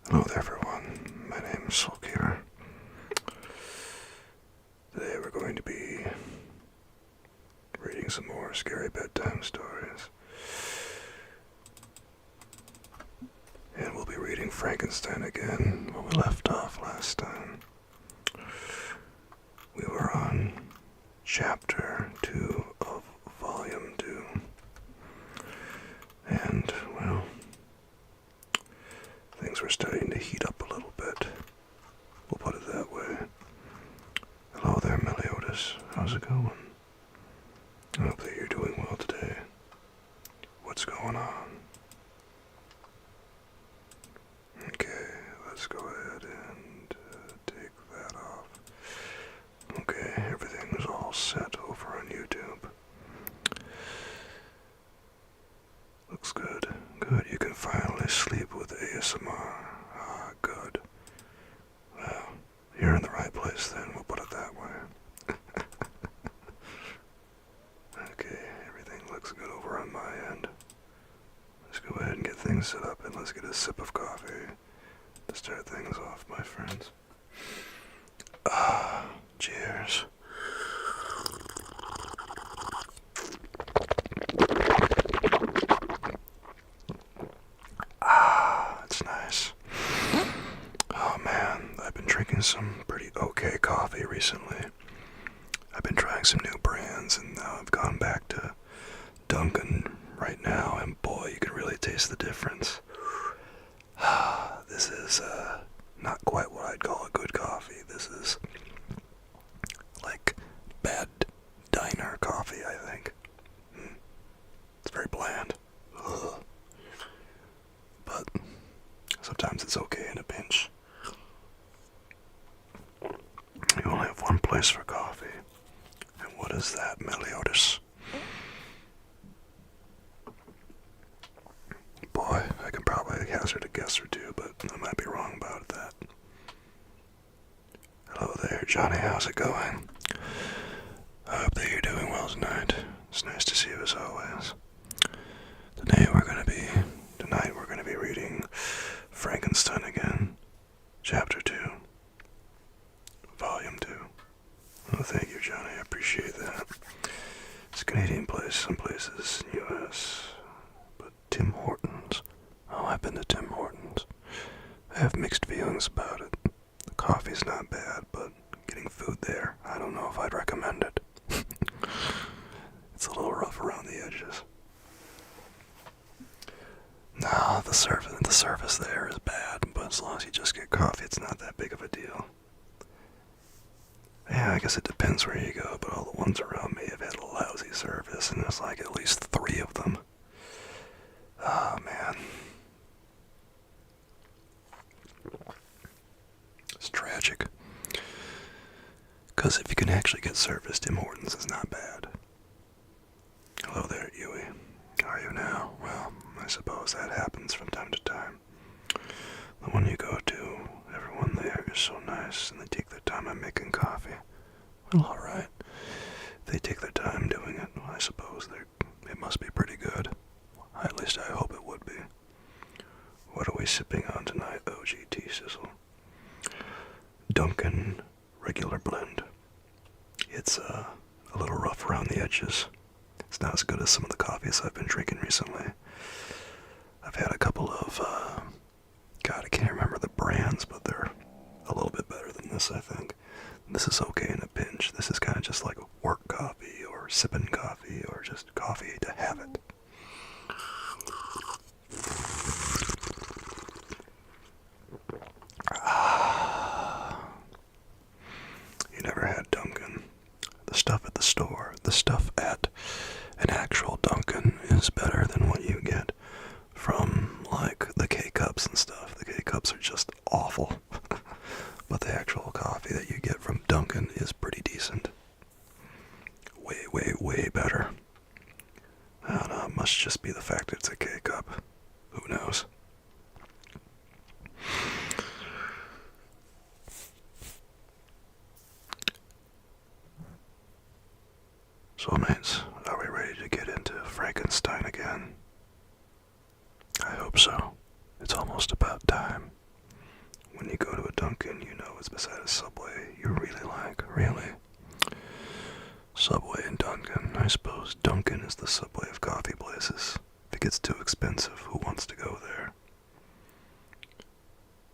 Hello there everyone, my name is Sulkier. Today we're going to be reading some more scary bedtime stories. And we'll be reading Frankenstein again where we left off last time. We were on chapter 2 of volume 2. And, well, things were starting to heat up a little bit. We'll put it that way. Hello there, Meliodas. How's it going? I hope that you're doing well today. What's going on? Okay, let's go ahead and take that off. Okay, everything's all set over on YouTube. Looks good. Good, you can finally sleep with ASMR. Ah, good. Well, you're in the right place then, we'll put it that way. Okay, everything looks good over on my end. Let's go ahead and get things set up and let's get a sip of coffee to start things off, my friends. Ah, cheers. Ah, it's nice. Oh man, I've been drinking some pretty okay coffee recently. I've been trying some new brands and now I've gone back to Dunkin' right now and boy, you can really taste the difference. This is not quite what I'd call a good coffee. This is like bad diner coffee, I think. It's very bland. Ugh. But sometimes it's okay in a pinch. You only have one place for coffee. And what is that, Meliodas? Boy, I can probably hazard a guess or two, but I might be wrong about that. Hello there, Johnny, how's it going? I hope that you're doing well tonight. It's nice to see you as always. Tonight we're going to be reading Frankenstein again, Chapter 2, Volume 2. Oh, thank you, Johnny, I appreciate that. It's a Canadian place, some places in the U.S., but Tim Hortons. Oh, I've been to Tim Hortons. I have mixed feelings about it. The coffee's not bad, but getting food there, I don't know if I'd recommend it. It's a little rough around the edges. Nah, the service there is bad, but as long as you just get coffee, it's not that big of a deal. Yeah, I guess it depends where you go, but all the ones around me have had a lousy service, and there's like at least 3 of them. Oh, man. It's tragic. Because if you can actually get service, Tim Hortons is not bad. Hello there, Yui. How are you now? Well, I suppose that happens from time to time. The one you go to, everyone there is so nice, and they take their time on making coffee. Well, alright. If they take their time doing it, well, I suppose it must be pretty good. At least I hope it would be. What are we sipping on tonight, OGT Sizzle? Dunkin' regular blend. It's a little rough around the edges. It's not as good as some of the coffees I've been drinking recently. I've had a couple of, God, I can't remember the brands, but they're a little bit better than this, I think. This is okay in a pinch. This is kind of just like work coffee, or sipping coffee, or just coffee to have it. You never had Dunkin'. The stuff at the store, the stuff at an actual Dunkin' is better than what you get from, like, the K-Cups and stuff. The K-Cups are just awful. But the actual coffee that you get from Dunkin' is pretty decent. Way, way, way better. I don't know, it must just be the fact that it's a K-Cup. Who knows? Soulmates, are we ready to get into Frankenstein again? I hope so. It's almost about time. when you go to a Dunkin', you know it's beside a Subway you really like, really. Subway and Dunkin'. I suppose Dunkin' is the Subway of coffee places. If it gets too expensive, who wants to go there?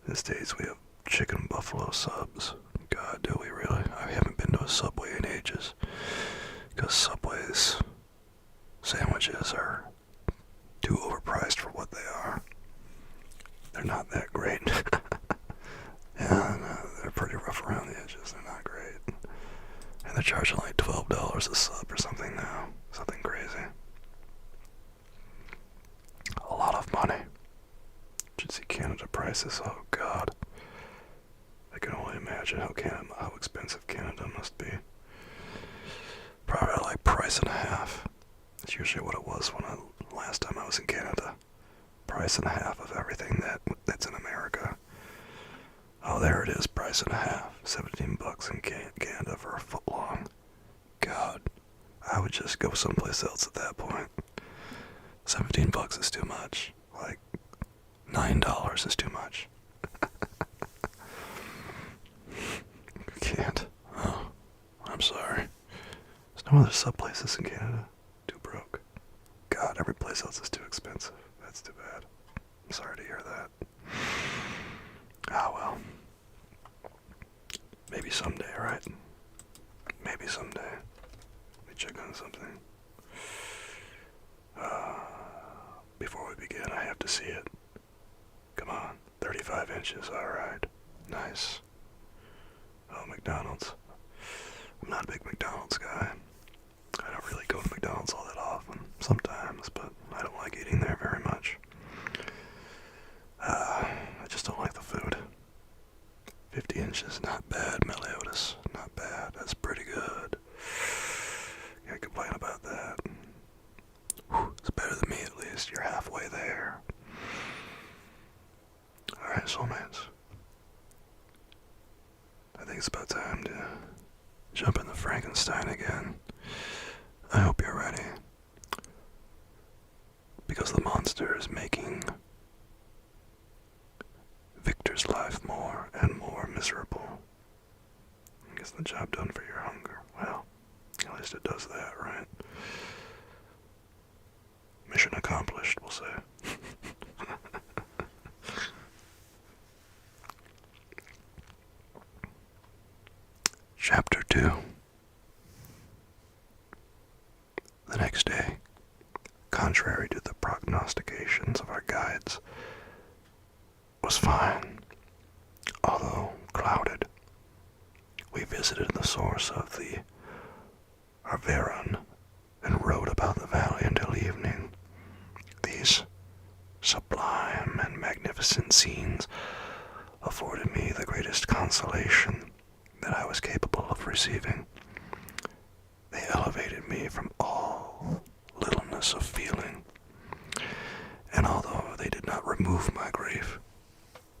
These days we have chicken buffalo subs. God, do we really? I haven't been to a Subway in ages. Because Subway's sandwiches are too overpriced for what they are. They're not that great. Yeah, no, they're pretty rough around the edges. They're not great. And they're charging like $12 a sub or something now. Something crazy. A lot of money. Should see Canada prices. Oh God. I can only imagine how expensive Canada must be. Probably like price and a half. That's usually what it was last time I was in Canada. Price and a half of everything that's in America. Oh, there it is, price and a half. $17 in Canada for a foot long. God, I would just go someplace else at that point. $17 is too much. Like, $9 is too much. Can't. Oh, I'm sorry. There's no other sub places in Canada. Too broke. God, every place else is too expensive. That's too bad. I'm sorry to hear that. Ah, well. Maybe someday, right? Maybe someday. Let me check on something. Before we begin, I have to see it. Come on. 35 inches, alright. Nice. Oh, McDonald's. I'm not a big McDonald's guy. I don't really go to McDonald's all that often. Sometimes, but I don't like eating there very much. I just don't like the food. 50 inches, not bad, Meliodas. Not bad. That's pretty good. Can't complain about that. Whew, it's better than me at least. You're halfway there. Alright, soulmates. I think it's about time to jump in the Frankenstein again. I hope you're ready. Because the monster is making Victor's life more and more miserable. Gets the job done for your hunger. Well, at least it does that, right? Mission accomplished, we'll say. Chapter 2. The next day, contrary to the prognostications of our guides, was fine, although clouded. We visited the source of the Arveiron and rode about the valley until evening. These sublime and magnificent scenes afforded me the greatest consolation that I was capable of receiving. They elevated me from all littleness of feeling, and although they did not remove my grief,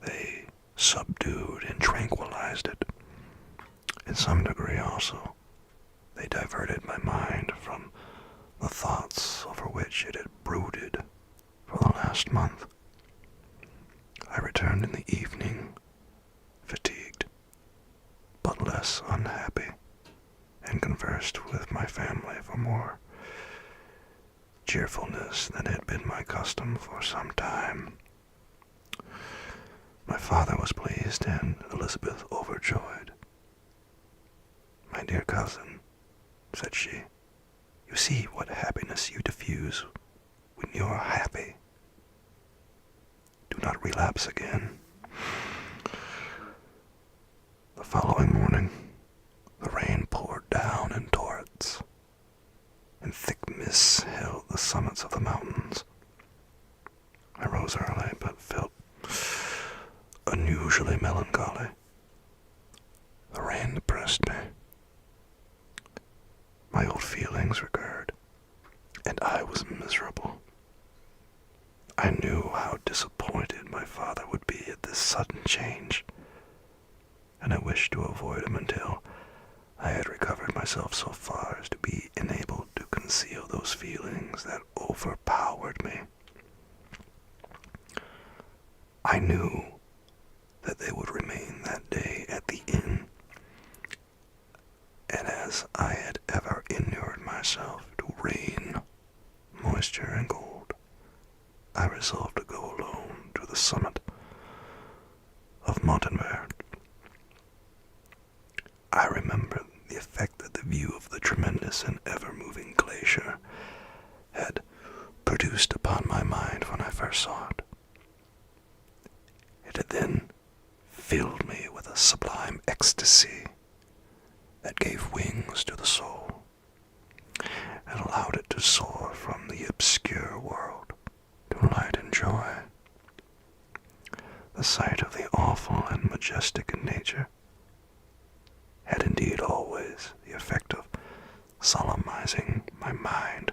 they subdued and tranquilized it. In some degree also, they diverted my mind from the thoughts over which it had brooded for the last month. I returned in the evening, fatigued, but less unhappy, and conversed with my family for more cheerfulness than had been my custom for some time. My father was pleased, and Elizabeth overjoyed. "My dear cousin," said she, "you see what happiness you diffuse when you are happy. Do not relapse again." The following morning, the rain poured down in torrents, and thick mists held the summits of the mountains. I rose early, but felt unusually melancholy. The rain depressed me. My old feelings recurred, and I was miserable. I knew how disappointed my father would be at this sudden change, and I wished to avoid him until I had recovered myself so far as to be enabled to conceal those feelings that overpowered me. I knew that they would Montanvert. I remember the effect that the view of the tremendous and ever-moving glacier had produced upon my mind when I first saw it. It had then filled me with a sublime ecstasy that gave wings to the soul and allowed it to soar from the obscure world to light and joy. The sight of the awful and majestic in nature had indeed always the effect of solemnizing my mind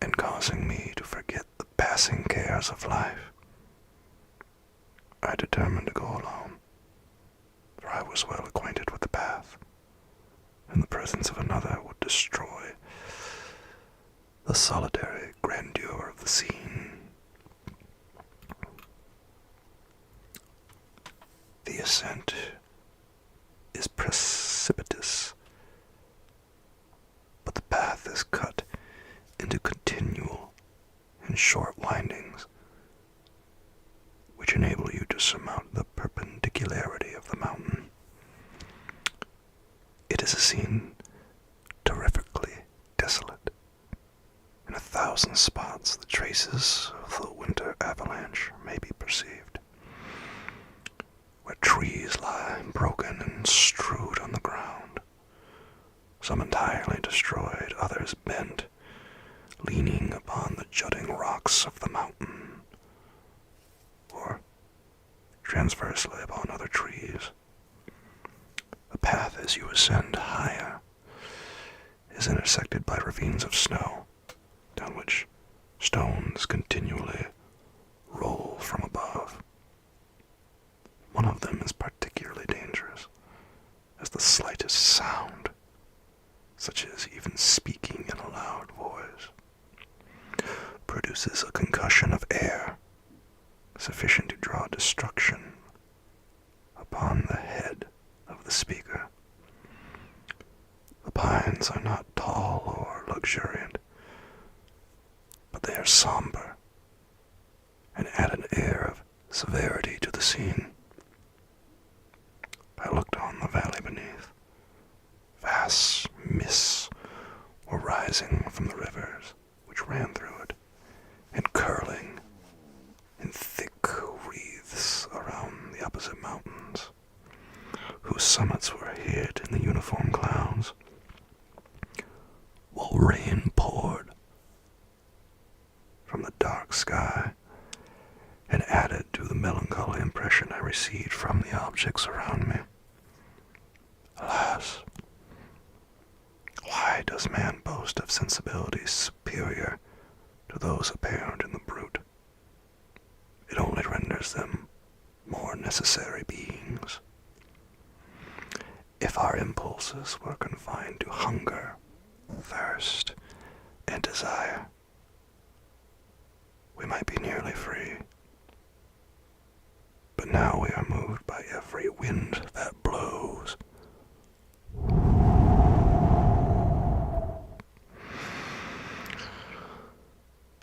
and causing me to forget the passing cares of life. I determined to go alone, for I was well acquainted with the path, and the presence of another would destroy the solitary grandeur of the scene. The ascent is precipitous, but the path is cut into continual and short windings, which enable you to surmount the perpendicularity of the mountain. It is a scene terrifically desolate. In 1,000 spots, the traces of the winter avalanche may be perceived, where trees lie broken and strewed on the ground, some entirely destroyed, others bent, leaning upon the jutting rocks of the mountain, or transversely upon other trees. The path as you ascend higher is intersected by ravines of snow, down which stones continually roll from above. One of them is particularly dangerous, as the slightest sound, such as even speaking in a loud voice, produces a concussion of air sufficient to draw destruction upon the head of the speaker. The pines are not tall or luxuriant, but they are somber and add an air of severity to the scene. I looked on the valley beneath. Vast mists were rising from the rivers which ran through it, and curling in thick wreaths around the opposite mountains, whose summits were hid in the uniform clouds, while rain poured from the dark sky and added to the melancholy impression I received from the objects around me. Alas, why does man boast of sensibilities superior to those apparent in the brute? It only renders them more necessary beings. If our impulses were confined to hunger, thirst, and desire, we might be nearly free. But now we are moved by every wind that blows.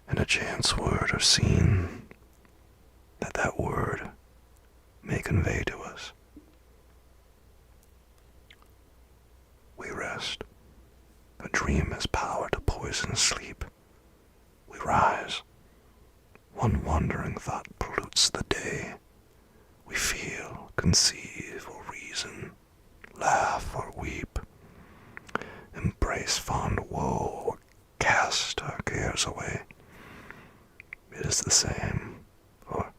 And a chance word or scene that word may convey to us. We rest. A dream has power to poison sleep. We rise. One wandering thought pollutes the day. We feel, conceive, or reason, laugh or weep, embrace fond woe, or cast our cares away. It is the same, or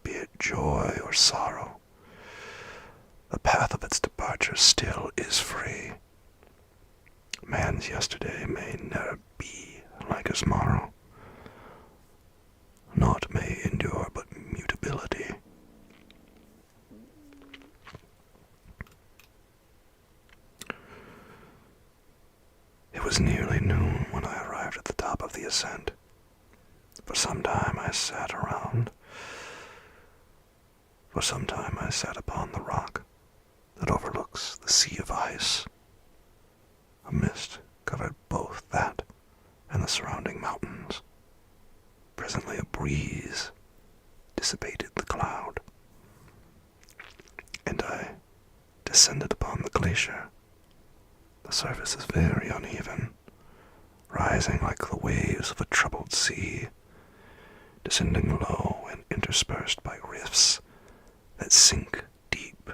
be it joy or sorrow. The path of its departure still is free. Man's yesterday may never be like his morrow. Naught may endure but mutability. It was nearly noon when I arrived at the top of the ascent. For some time I sat upon the rock that overlooks the sea of ice. A mist covered both that and the surrounding mountains. Presently a breeze dissipated the cloud, descended upon the glacier. The surface is very uneven, rising like the waves of a troubled sea, descending low and interspersed by rifts that sink deep.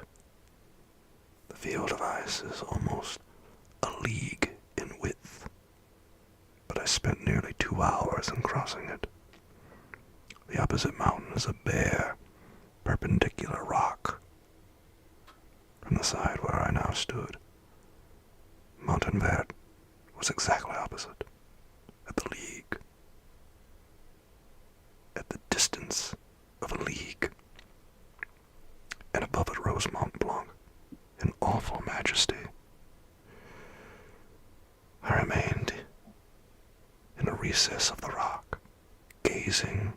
The field of ice is almost a league in width, but I spent nearly 2 hours in crossing it. The opposite mountain is a bare, perpendicular rock. From the side where I now stood, Mountain Vert was exactly opposite, at the league, at the distance of a league, and above it rose Mont Blanc in awful majesty. I remained in a recess of the rock, gazing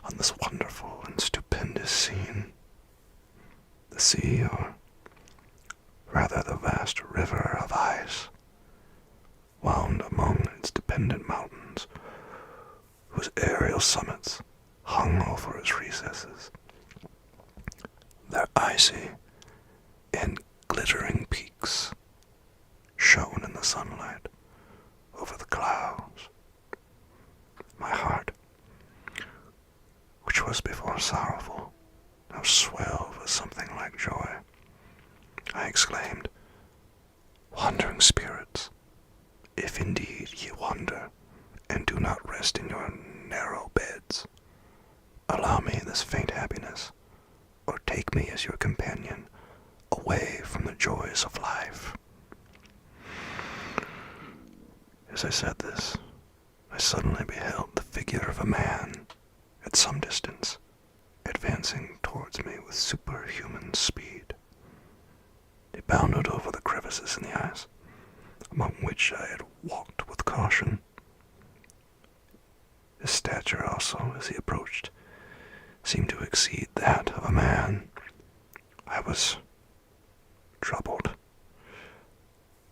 on this wonderful and stupendous scene. The sea, or rather the vast river of ice, wound among its dependent mountains, whose aerial summits hung over its recesses. Their icy and glittering peaks shone in the sunlight over the clouds. My heart, which was before sorrowful, now swelled with something like joy. I exclaimed, "Wandering spirits, if indeed ye wander, and do not rest in your narrow beds, allow me this faint happiness, or take me as your companion, away from the joys of life." As I said this, I suddenly beheld the figure of a man, at some distance, advancing towards me with superhuman speed. He bounded over the crevices in the ice, among which I had walked with caution. His stature also, as he approached, seemed to exceed that of a man. I was troubled.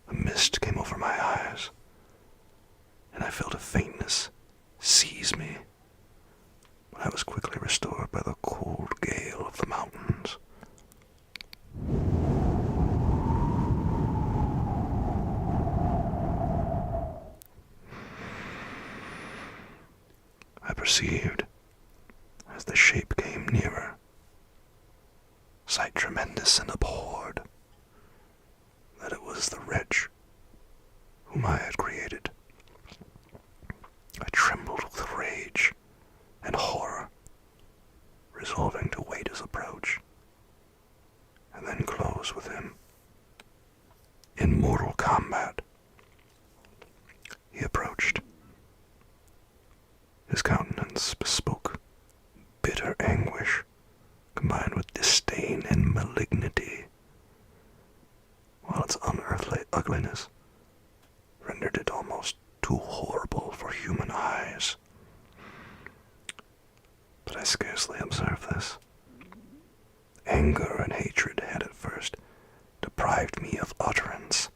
A mist came over my eyes, and I felt a faintness seize me, but I was quickly restored by the cold gale of the mountains. I perceived, as the shape came nearer, sight tremendous and abhorred, that it was the wretch whom I had created. I trembled with rage and horror, resolving to wait his approach, and then close with him in mortal combat. He approached. His countenance bespoke bitter anguish, combined with disdain and malignity, while its unearthly ugliness rendered it almost too horrible for human eyes. But I scarcely observed this. Anger and hatred had at first deprived me of utterance,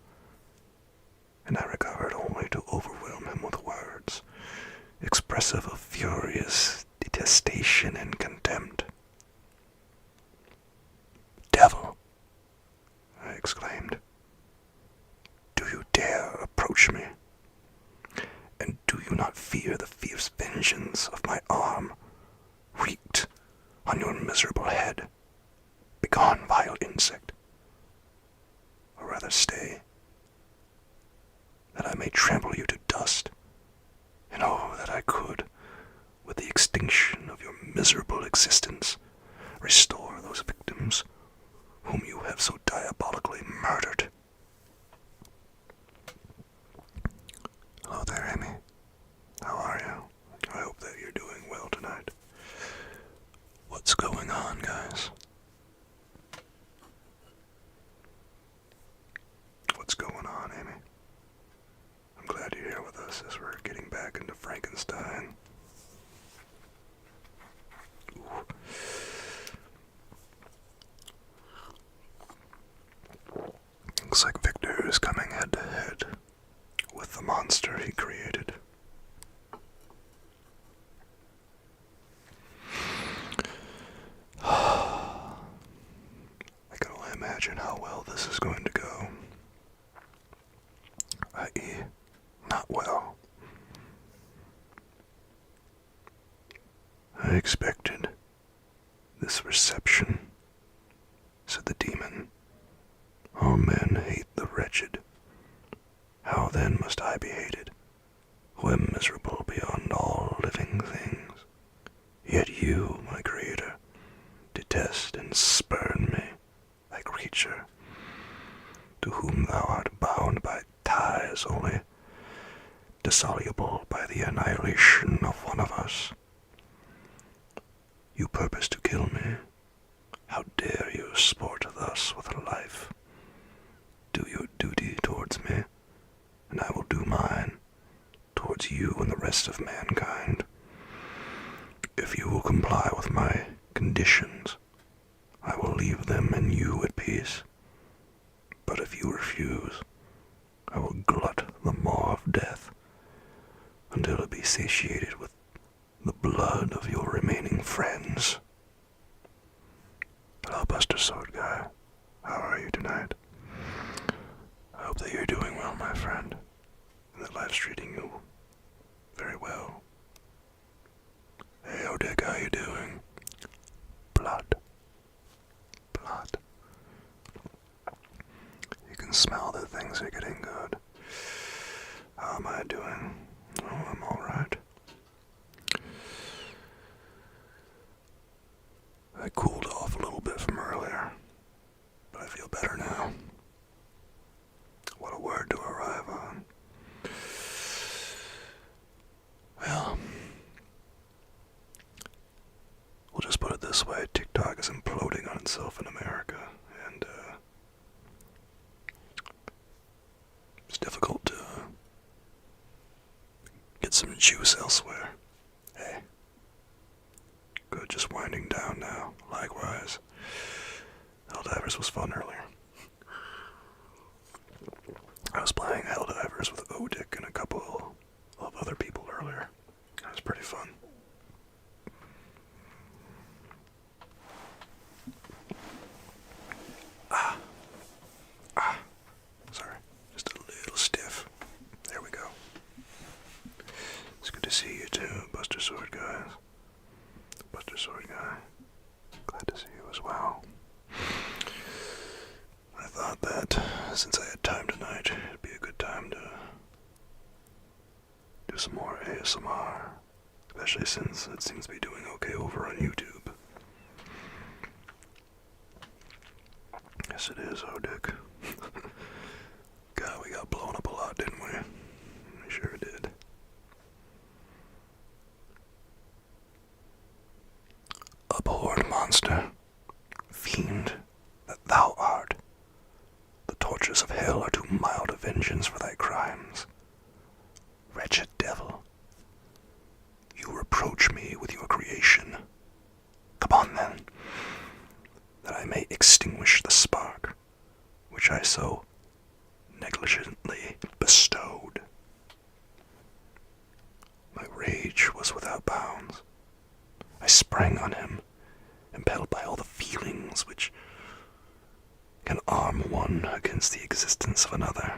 and I recovered only to overwhelm him with words expressive of furious detestation and contempt. "Devil!" I exclaimed. "Do you dare approach me? And do you not fear the fierce vengeance of my arm wreaked on your miserable head? Begone, vile insect! Or rather stay, that I may trample you to dust, and oh, that I could, with the extinction of your miserable existence, restore those victims whom you have so diabolically murdered." Hello there, Amy. How are you? I hope that you're doing well tonight. What's going on, guys? What's going on, Amy? I'm glad you're here with us as we're getting back into Frankenstein. Ooh. Looks like Victor is coming head to head with the monster he created. I can only imagine imagine how well this is going to go. I.e., not well. I expected this reception, said the demon. All men hate the wretched. How then must I be hated, who am miserable beyond all living things? Yet you, my creator, detest and spurn me, thy creature, to whom thou art bound by ties only dissoluble by the annihilation of one of us. You purpose to kill me. How dare you sport thus with life? Do your duty towards me, and I will do mine towards you and the rest of mankind. If you will comply with my conditions, I will leave them and you at peace. But if you refuse, I will glut the maw of death until it be satiated with the blood of your remaining friends. Hello, Buster Sword Guy. How are you tonight? I hope that you're doing well, my friend, and that life's treating you very well. Hey, Odick, how you doing? Blood. Blood. You can smell that things are getting good. How am I doing? Oh, I'm alright. I cooled off a little bit from earlier, but I feel better now. What a word to arrive on. Well, we'll just put it this way, TikTok is imploding on itself in America, and it's difficult to get some juice elsewhere. Hey. Good, just winding down now. Likewise. Helldivers was fun earlier. I was playing Helldivers with Odick and a couple of other people earlier. It was pretty fun. Sorry. Just a little stiff. There we go. It's good to see you too, Buster Sword Guys. Buster Sword Guy. Glad to see you as well. I thought that since I had time tonight, it'd be a good time to do some more ASMR, especially since it seems to be doing okay over on YouTube. Yes, it is, Odick. God, we got blown up a lot, didn't we? We sure did. Abhorred monster, fiend that thou art, the tortures of hell are too mild a vengeance for thy crimes. Wretched devil, you reproach me with your creation. Come on then, that I may extinguish the spark which I so negligently bestowed. My rage was without bounds. I sprang on him, impelled by all the feelings which can arm one against the existence of another.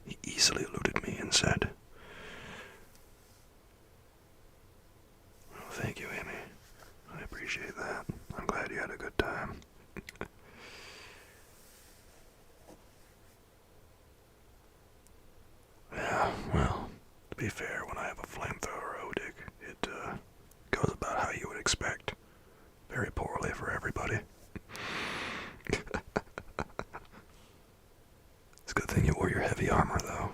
He easily eluded me and said, "Oh, thank you, Amy. I appreciate that. I'm glad you had a good time." Yeah, well, to be fair, when I have a flamethrower, Odick, it goes about how you would expect. Very poorly for everybody. It's a good thing you wore your heavy armor, though.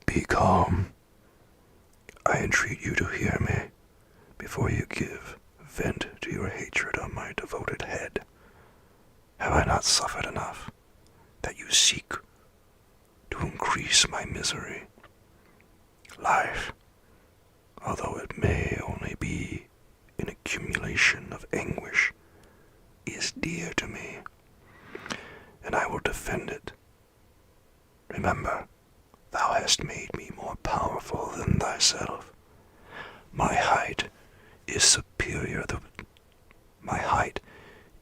Be calm. I entreat you to hear me before you give vent to your hatred on my devoted head. Have I not suffered enough that you seek to increase my misery? Life, although it may only be an accumulation of anguish, is dear to me, and I will defend it. Remember, thou hast made me more powerful than thyself. My height is superior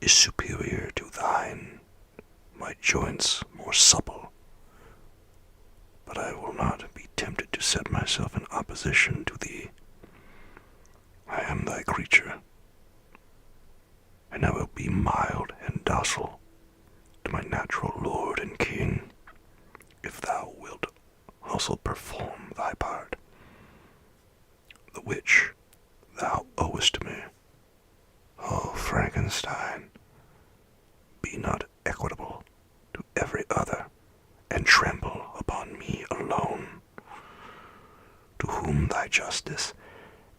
is superior to thine, my joints more supple, but I will not be tempted to set myself in opposition to thee. I am thy creature, and I will be mild and docile to my natural lord and king, if thou wilt also perform thy part, the which thou owest me. O Frankenstein, be not equitable to every other, and trample upon me alone, to whom thy justice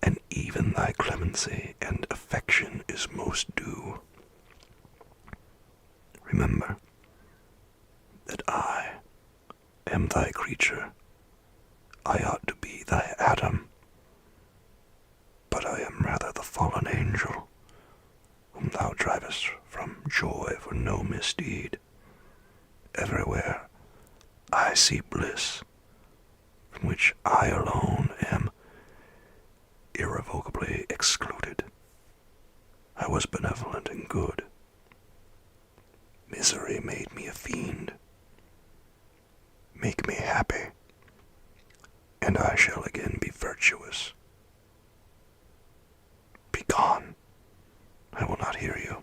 and even thy clemency and affection is most due. Remember that I am thy creature. I ought to be thy Adam, but I am rather the fallen angel, whom thou drivest from joy for no misdeed. Everywhere I see bliss, from which I alone am irrevocably excluded. I was benevolent and good. Misery made me a fiend. Make me happy, and I shall again be virtuous. Begone. I will not hear you.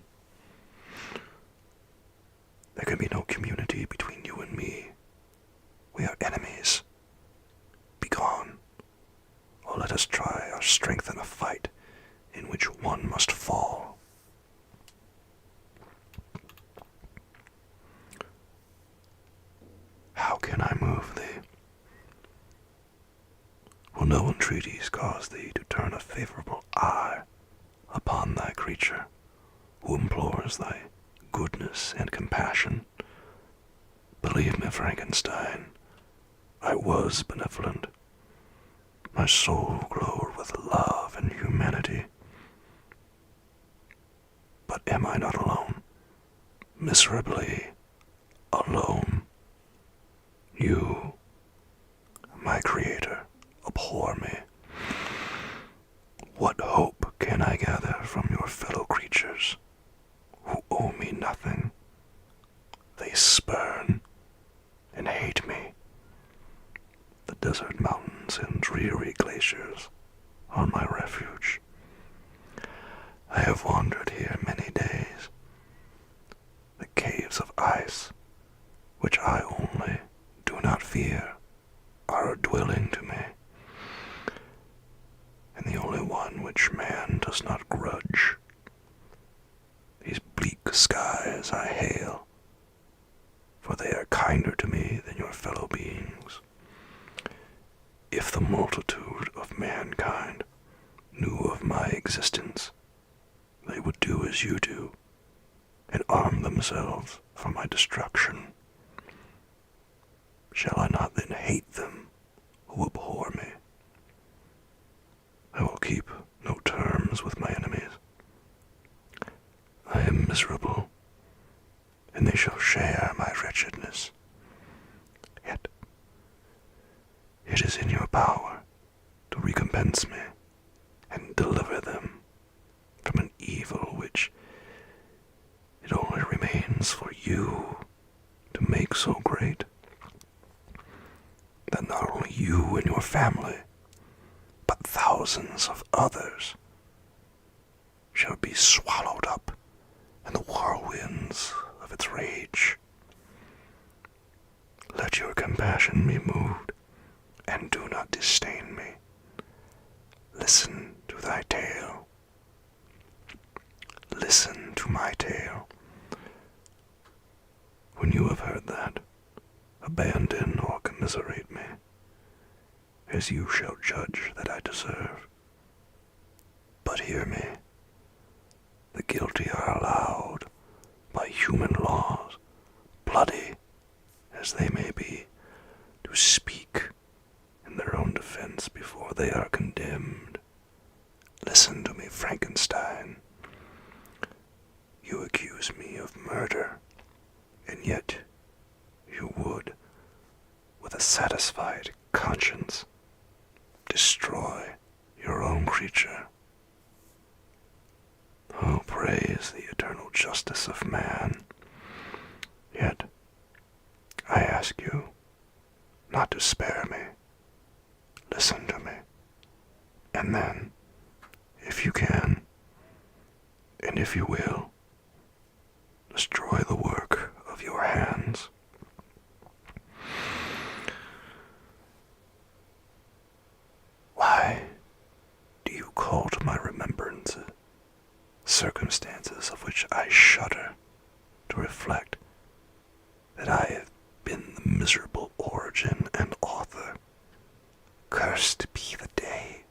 There can be no community between you and me. We are enemies. Begone, or let us try our strength in a fight in which one must fall. How can I move thee? Will no entreaties cause thee to turn a favorable eye upon thy creature, who implores thy goodness and compassion? Believe me, Frankenstein, I was benevolent. My soul glowed with love and humanity. But am I not alone? Miserably alone. You, my creator, abhor me. What hope can I gather from your fellow creatures, who owe me nothing? They spurn and hate me. The desert mountains and dreary glaciers are my refuge. I have wandered here many days. The caves of ice, which I only do not fear, are a dwelling to me, and the only one which man does not grudge. These bleak skies I hail, for they are kinder to me than your fellow beings. If the multitude of mankind knew of my existence, they would do as you do, and arm themselves for my destruction. Shall I not then hate them who abhor me? I will keep no terms with my enemies. I am miserable, and they shall share my wretchedness. Yet it is in your power to recompense me and deliver them from an evil which it only remains for you to make so great, that not only you and your family, but thousands of others shall be swallowed up in the whirlwinds of its rage. Let your compassion be moved, and do not disdain me. Listen to thy tale. Listen to my tale. When you have heard that, abandon or commiserate me, as you shall judge that I deserve. But hear me. The guilty are allowed, by human laws, bloody as they may be, to speak in their own defense before they are condemned. Listen to me, Frankenstein. You accuse me of murder, and yet you would, with a satisfied conscience, destroy your own creature. Oh, pray praise the eternal justice of man. Yet, I ask you not to spare me. Listen to me. And then, if you can, and if you will, destroy the work of your hands. Why do you call to my remembrance circumstances of which I shudder to reflect that I have been the miserable origin and author? Cursed be the day,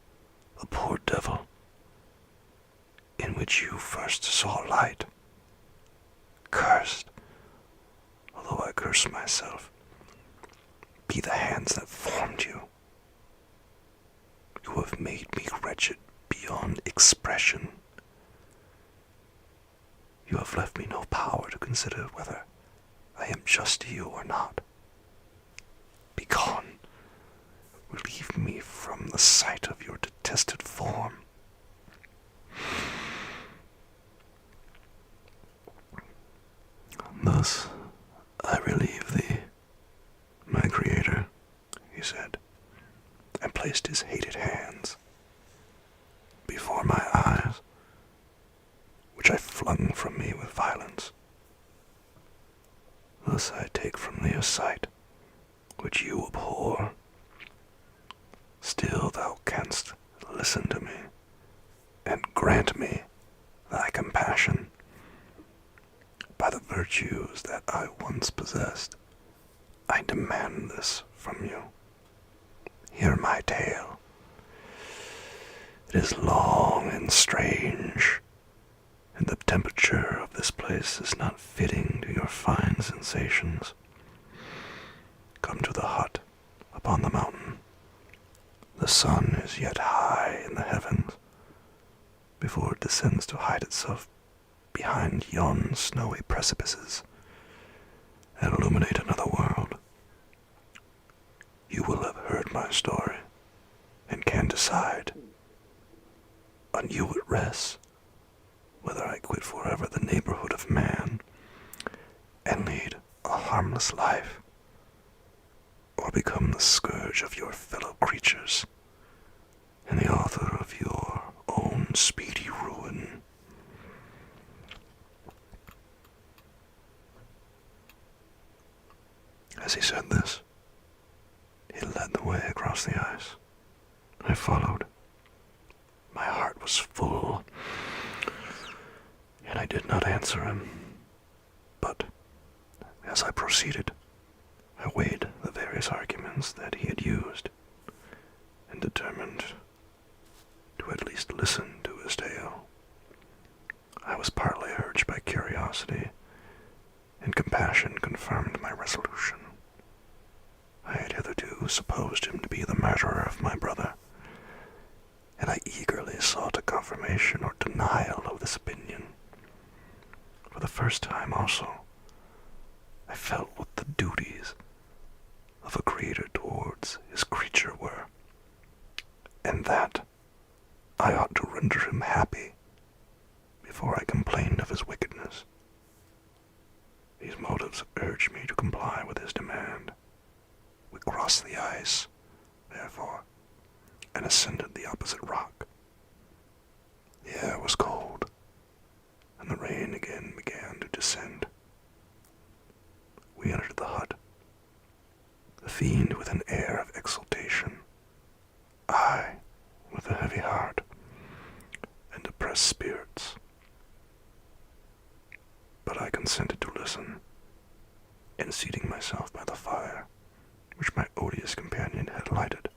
the poor devil, in which you first saw light. Cursed, although I curse myself, be the hands that formed you. You have made me wretched beyond expression. You have left me no power to consider whether I am just to you or not. Begone. Relieve me from the sight of your detested form. Thus, I relieve thee, my Creator, he said, and placed his hated hands before my eyes, which I flung from me with violence. Thus I take from thee a sight which you abhor. Still thou canst listen to me, and grant me thy compassion. By the virtues that I once possessed, I demand this from you. Hear my tale. It is long and strange, and the temperature of this place is not fitting to your fine sensations. Come to the hut upon the mountain. The sun is yet high in the heavens before it descends to hide itself behind yon snowy precipices and illuminate another world. You will have heard my story and can decide. On you it rests whether I quit forever the neighborhood of man and lead a harmless life, or become the scourge of your fellow creatures and the author of your own speedy ruin. As he said this, he led the way across the ice. I followed. My heart was full, and I did not answer him. But as I proceeded, I weighed the various arguments that he had used, and determined to at least listen to his tale. I was partly urged by curiosity, and compassion confirmed my resolution. I had hitherto supposed him to be the murderer of my brother, and I eagerly sought a confirmation or denial of this opinion. For the first time also, I felt what the duties of a creator towards his creature were, and that I ought to render him happy before I complained of his wickedness. These motives urged me to comply with his demand. We crossed the ice, therefore, and ascended the opposite rock. The air was cold, and the rain again began to descend. We entered the hut, the fiend with an air of exultation, I with a heavy heart and depressed spirits. But I consented to listen, and seating myself by the fire, which my odious companion had lighted,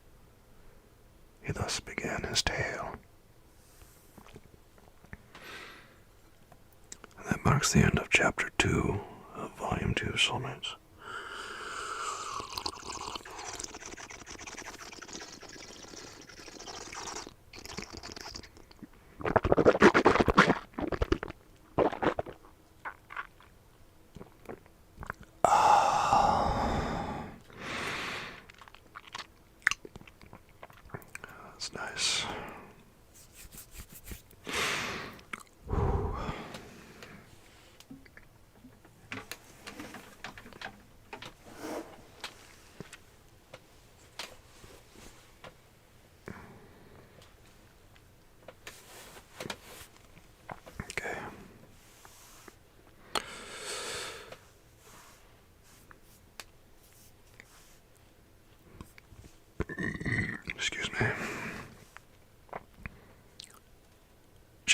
he thus began his tale. And that marks the end of Chapter 2 of Volume 2, Soulmates. That's nice.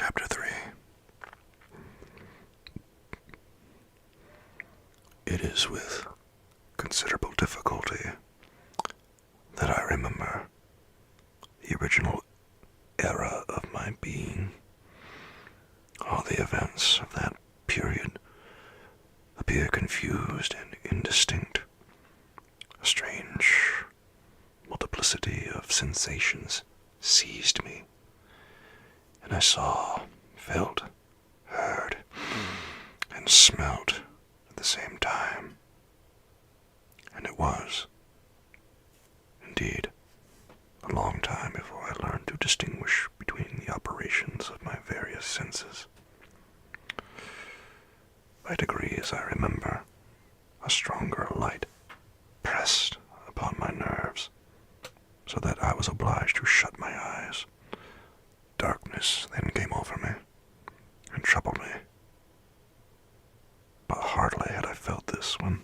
Chapter 3. It is with considerable difficulty that I remember the original era of my being. All the events of that period appear confused and indistinct. A strange multiplicity of sensations seized me, and I saw, felt, heard, and smelt at the same time. And it was, indeed, a long time before I learned to distinguish between the operations of my various senses. By degrees, I remember, a stronger light pressed upon my nerves, so that I was obliged to shut my eyes. Darkness then came over me and troubled me. But hardly had I felt this when,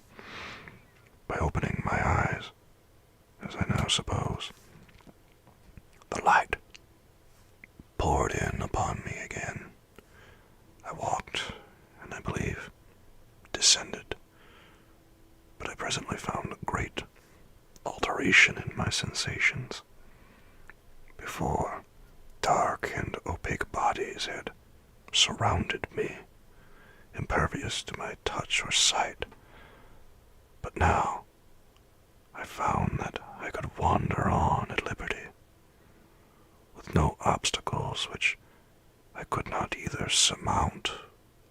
by opening my eyes, as I now suppose, the light poured in upon me again. I walked, and I believe descended, but I presently found a great alteration in my sensations. Before, dark and opaque bodies had surrounded me, impervious to my touch or sight, but now I found that I could wander on at liberty, with no obstacles which I could not either surmount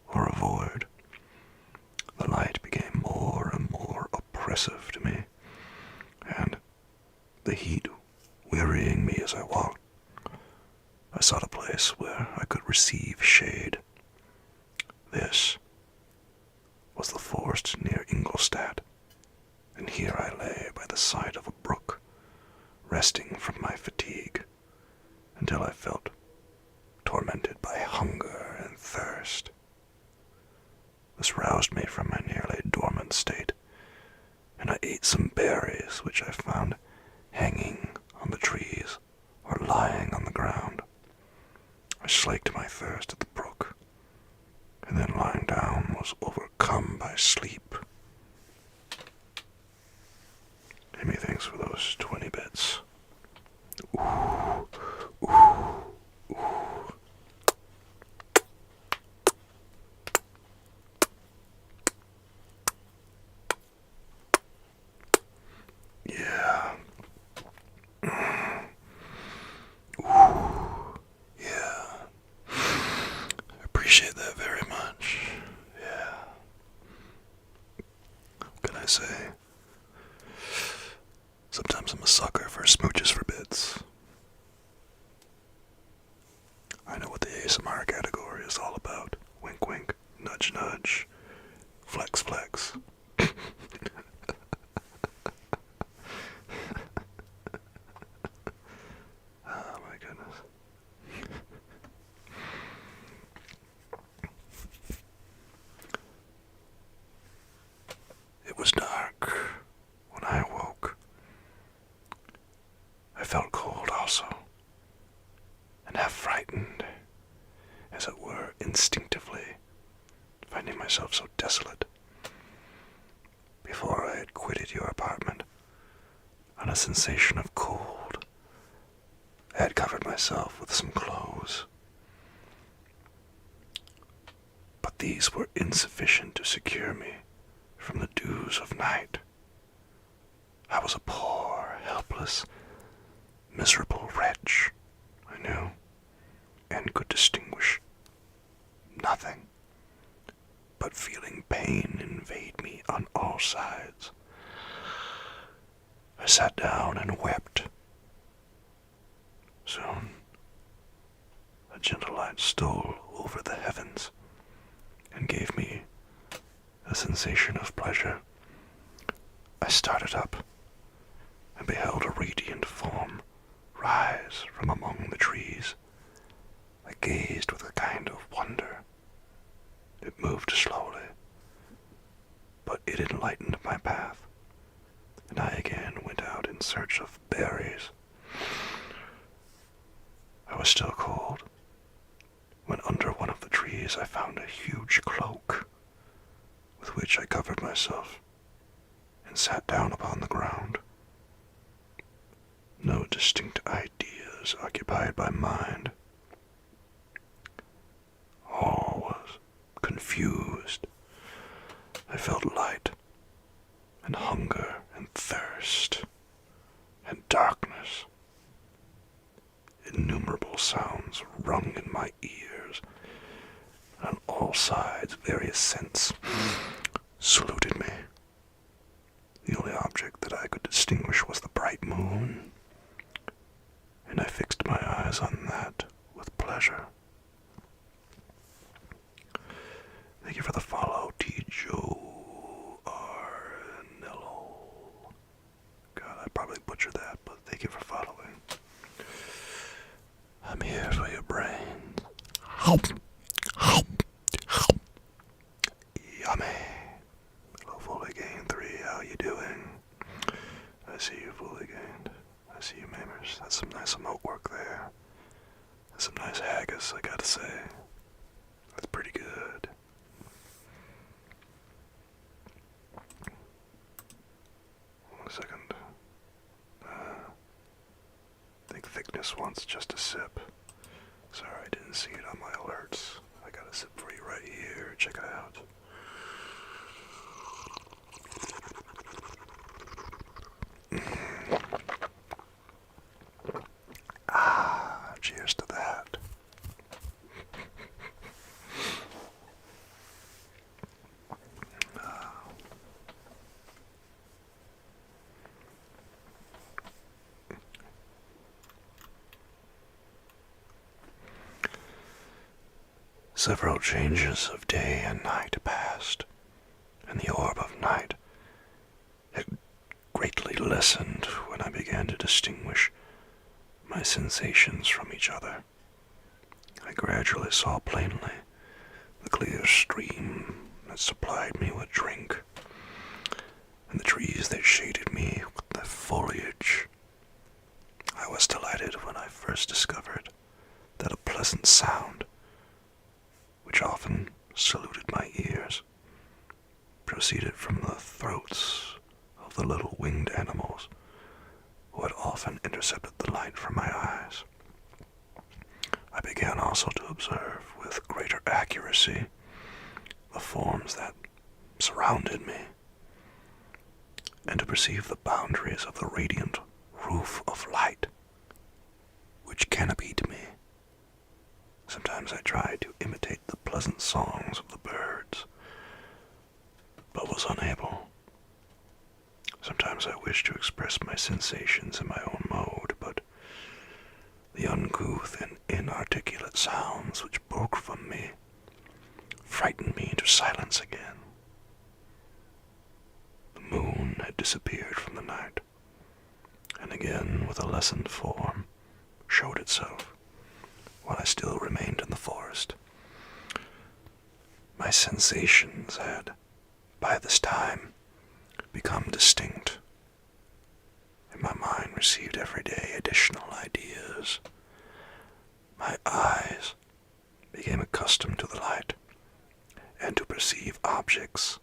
or avoid. The light became more and more oppressive to me, and, the heat wearying me as I walked, I sought a place where I could receive shade. This was the forest near Ingolstadt, and here I lay by the side of a brook, resting from my fatigue, until I felt tormented by hunger and thirst. This roused me from my nearly dormant state, and I ate some berries which I found hanging on the trees or lying on the ground. I slaked my thirst at the brook, and then lying down was overcome by sleep. Give me thanks for those 20 bits. Ooh, ooh, ooh. Yeah. Ooh. Yeah. I appreciate that very much. Yeah. What can I say? Sometimes I'm a sucker for smooches for bits. I know what the ASMR category is all about. Wink wink, nudge nudge, flex flex. Oh my goodness. It was dark when I awoke. I felt cold also, and half frightened, as it were, instinctively, finding myself so desolate. Before I had quitted your apartment, on a sensation of cold, I had covered myself with some clothes. But these were insufficient to secure me from the dews of night. I was a poor, helpless, miserable wretch, I knew, and could distinguish nothing, but feeling pain invade me on all sides. I sat down and wept. Soon, a gentle light stole over the heavens and gave me a sensation of pleasure. I started up and beheld a radiant form rise from among the trees. I gazed with a kind of wonder. It moved slowly, but it enlightened my path, and I again went out in search of berries. I was still cold, when trees, I found a huge cloak with which I covered myself and sat down upon the ground. No distinct ideas occupied my mind. All was confused. I felt light and hunger and thirst and darkness. Innumerable sounds rung in my ears. On all sides, various scents saluted me. The only object that I could distinguish was the bright moon, and I fixed my eyes on that with pleasure. Thank you for the follow, T-Joe-R-Nello. God, I probably butchered that, but thank you for following. I'm here for your brains. Yummy. Hello, Fully Gained 3, how you doing? I see you, Fully Gained. I see you, Mamers. That's some nice emote work there. That's some nice haggis, I gotta say. That's pretty good. One second. I think thickness wants just a sip. Sorry, I didn't see it on my alerts. I got a sip for you right here. Check it out. Cheers to that. Several changes of day and night passed, and the orb of night had greatly lessened when I began to distinguish my sensations from each other. I gradually saw plainly the clear stream that supplied me with drink, and the trees that shaded me with their foliage. I was delighted when I first discovered that a pleasant sound, which often saluted my ears, proceeded from the throats of the little winged animals who had often intercepted the light from my eyes. I began also to observe with greater accuracy the forms that surrounded me, and to perceive the boundaries of the radiant roof of light which canopied me. Sometimes I tried to imitate the pleasant songs of the birds, but was unable. Sometimes I wished to express my sensations in my own mode, but the uncouth and inarticulate sounds which broke from me frightened me into silence again. The moon had disappeared from the night, and again, with a lessened form, showed itself, while I still remained in the forest. My sensations had, by this time, become distinct, and my mind received every day additional ideas. My eyes became accustomed to the light, and to perceive objects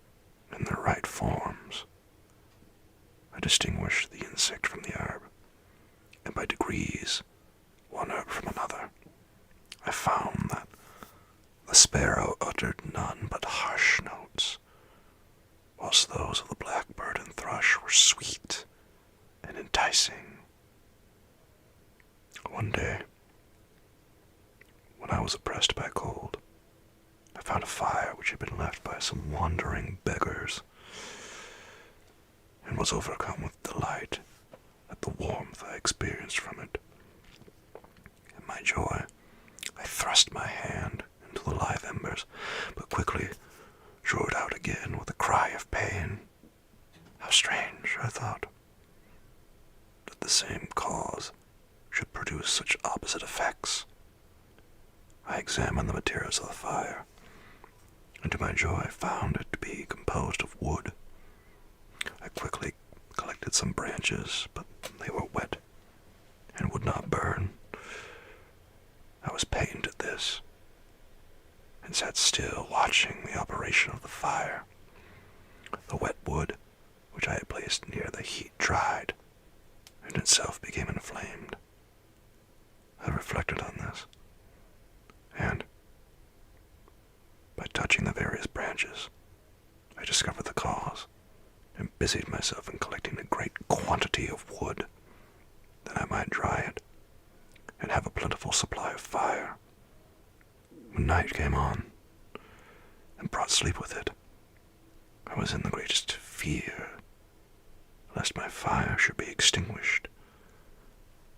in their right forms. I distinguished the insect from the herb, and by degrees, one herb from another. I found that the sparrow uttered none but harsh notes, whilst those of the blackbird and thrush were sweet and enticing. One day, when I was oppressed by cold, I found a fire which had been left by some wandering beggars, and was overcome with delight at the warmth I experienced from it. In my joy, I thrust my hand into the live embers, but quickly drew it out again with a cry of pain. How strange, I thought, that the same cause should produce such opposite effects. I examined the materials of the fire, and to my joy found it to be composed of wood. I quickly collected some branches, but they were wet and would not burn. I was pained at this, and sat still, watching the operation of the fire. The wet wood, which I had placed near the heat, dried, and itself became inflamed. I reflected on this, and, by touching the various branches, I discovered the cause, and busied myself in collecting a great quantity of wood, that I might dry it, and have a plentiful supply of fire. When night came on, and brought sleep with it, I was in the greatest fear, lest my fire should be extinguished.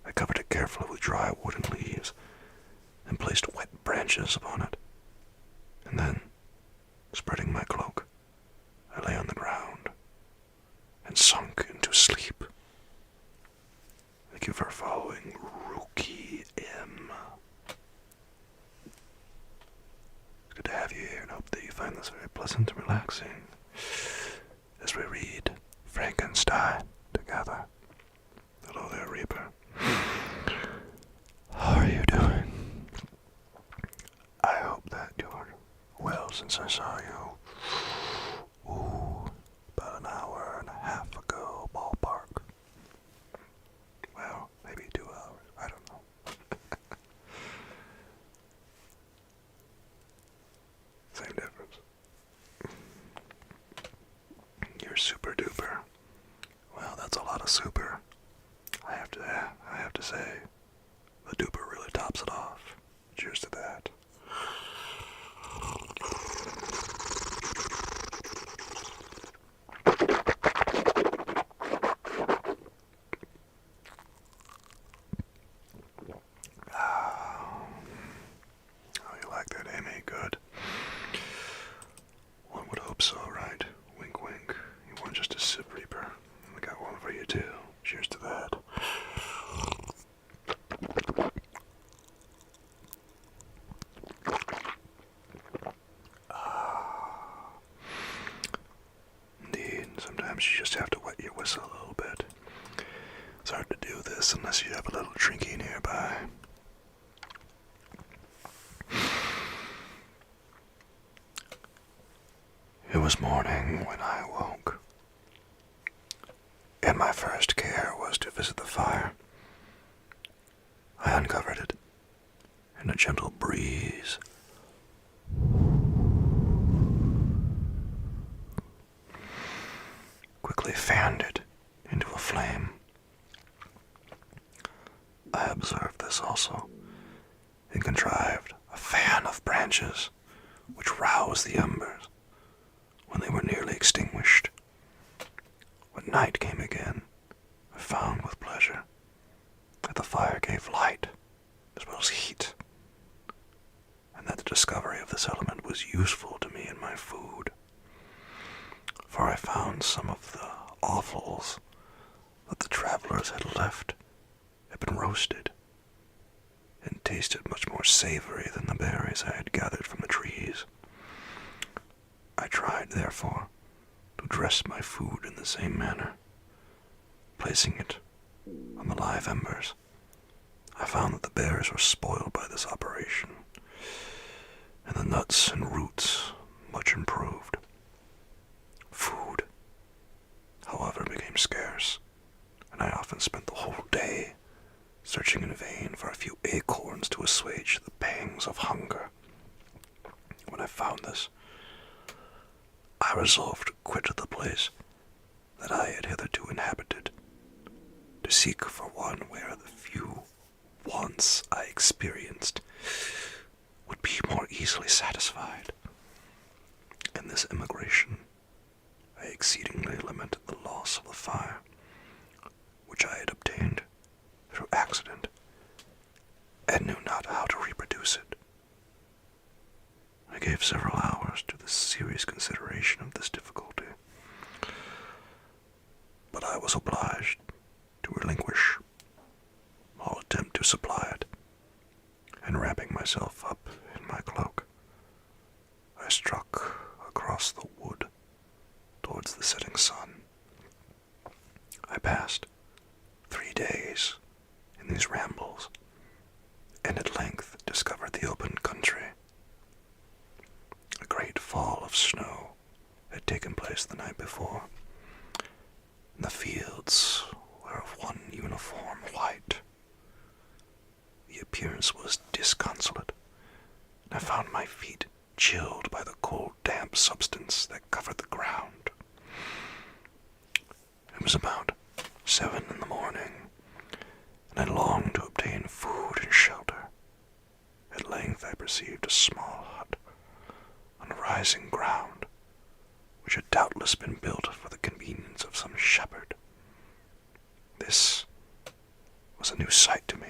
I covered it carefully with dry wood and leaves, and placed wet branches upon it, and then, spreading my cloak, I lay on the ground, and sunk into sleep. Thank you for following Rookie M. It's good to have you here, and hope that you find this very pleasant and relaxing as we read Frankenstein together. Hello there, Reaper. How are you doing? I hope that you're well since I saw you, about an hour and a half ago, ballpark. Well, maybe 2 hours, I don't know. Same difference. You're super duper. Well, that's a lot of super. I have to say, the duper really tops it off. Cheers to that. Oh, you like that, Amy? Good. One would hope so, right? Wink, wink. You weren't just a sip, Reaper. I got one for you, too. Cheers to that. Indeed, sometimes you just have to wet your whistle a little bit. It's hard to do this unless you have a little drinky nearby. It was morning when I awoke, and my first care was to visit the fire. I uncovered it, and a gentle breeze quickly fanned it into a flame. I observed this also, and contrived a fan of branches which roused the embers when they were nearly extinguished. When night came again, I found with pleasure that the fire gave light as well as heat, and that the discovery of this element was useful to me in my food, for I found some of the offals that the travelers had left had been roasted, and tasted much more savory than the berries I had gathered from the trees. I tried, therefore, to dress my food in the same manner, placing it on the live embers. I found that the berries were spoiled by this operation, and the nuts and roots much improved. Food, however, became scarce, and I often spent the whole day searching in vain for a few acorns to assuage the pangs of hunger. When I found this, I resolved to quit the place that I had hitherto inhabited, to seek for one where the few wants I experienced would be more easily satisfied. In this emigration, I exceedingly lamented the loss of the fire, which I had obtained through accident, and knew not how to reproduce it. I gave several hours to the serious consideration of this difficulty, but I was obliged to relinquish all attempt to supply it, and wrapping myself up in my cloak, I struck across the wood towards the setting sun. I passed 3 days in these rambles, and at length discovered the open country. I found my feet chilled by the cold, damp substance that covered the ground. It was about 7 in the morning, and I longed to obtain food and shelter. At length I perceived a small hut on a rising ground, which had doubtless been built for the convenience of some shepherd. This was a new sight to me,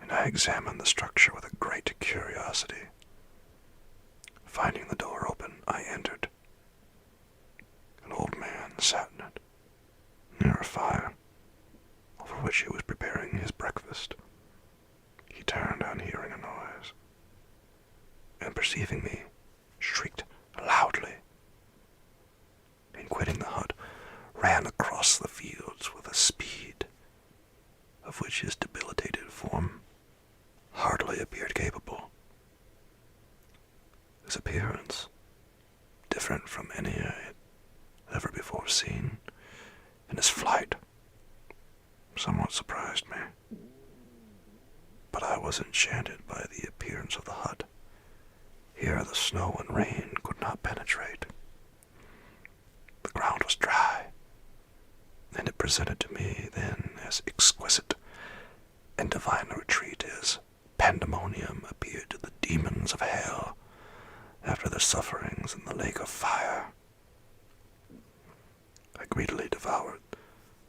and I examined the structure with a great curiosity. Finding the door open, I entered. An old man sat in it, near a fire, over which he was preparing his breakfast. He turned on hearing a noise, and perceiving me, shrieked loudly, and quitting the hut, ran across the fields with a speed of which his debilitated form hardly appeared capable. His appearance, different from any I had ever before seen, and his flight somewhat surprised me. But I was enchanted by the appearance of the hut. Here the snow and rain could not penetrate. The ground was dry, and it presented to me then as exquisite and divine a retreat as pandemonium appeared to the demons of hell after their sufferings in the lake of fire. I greedily devoured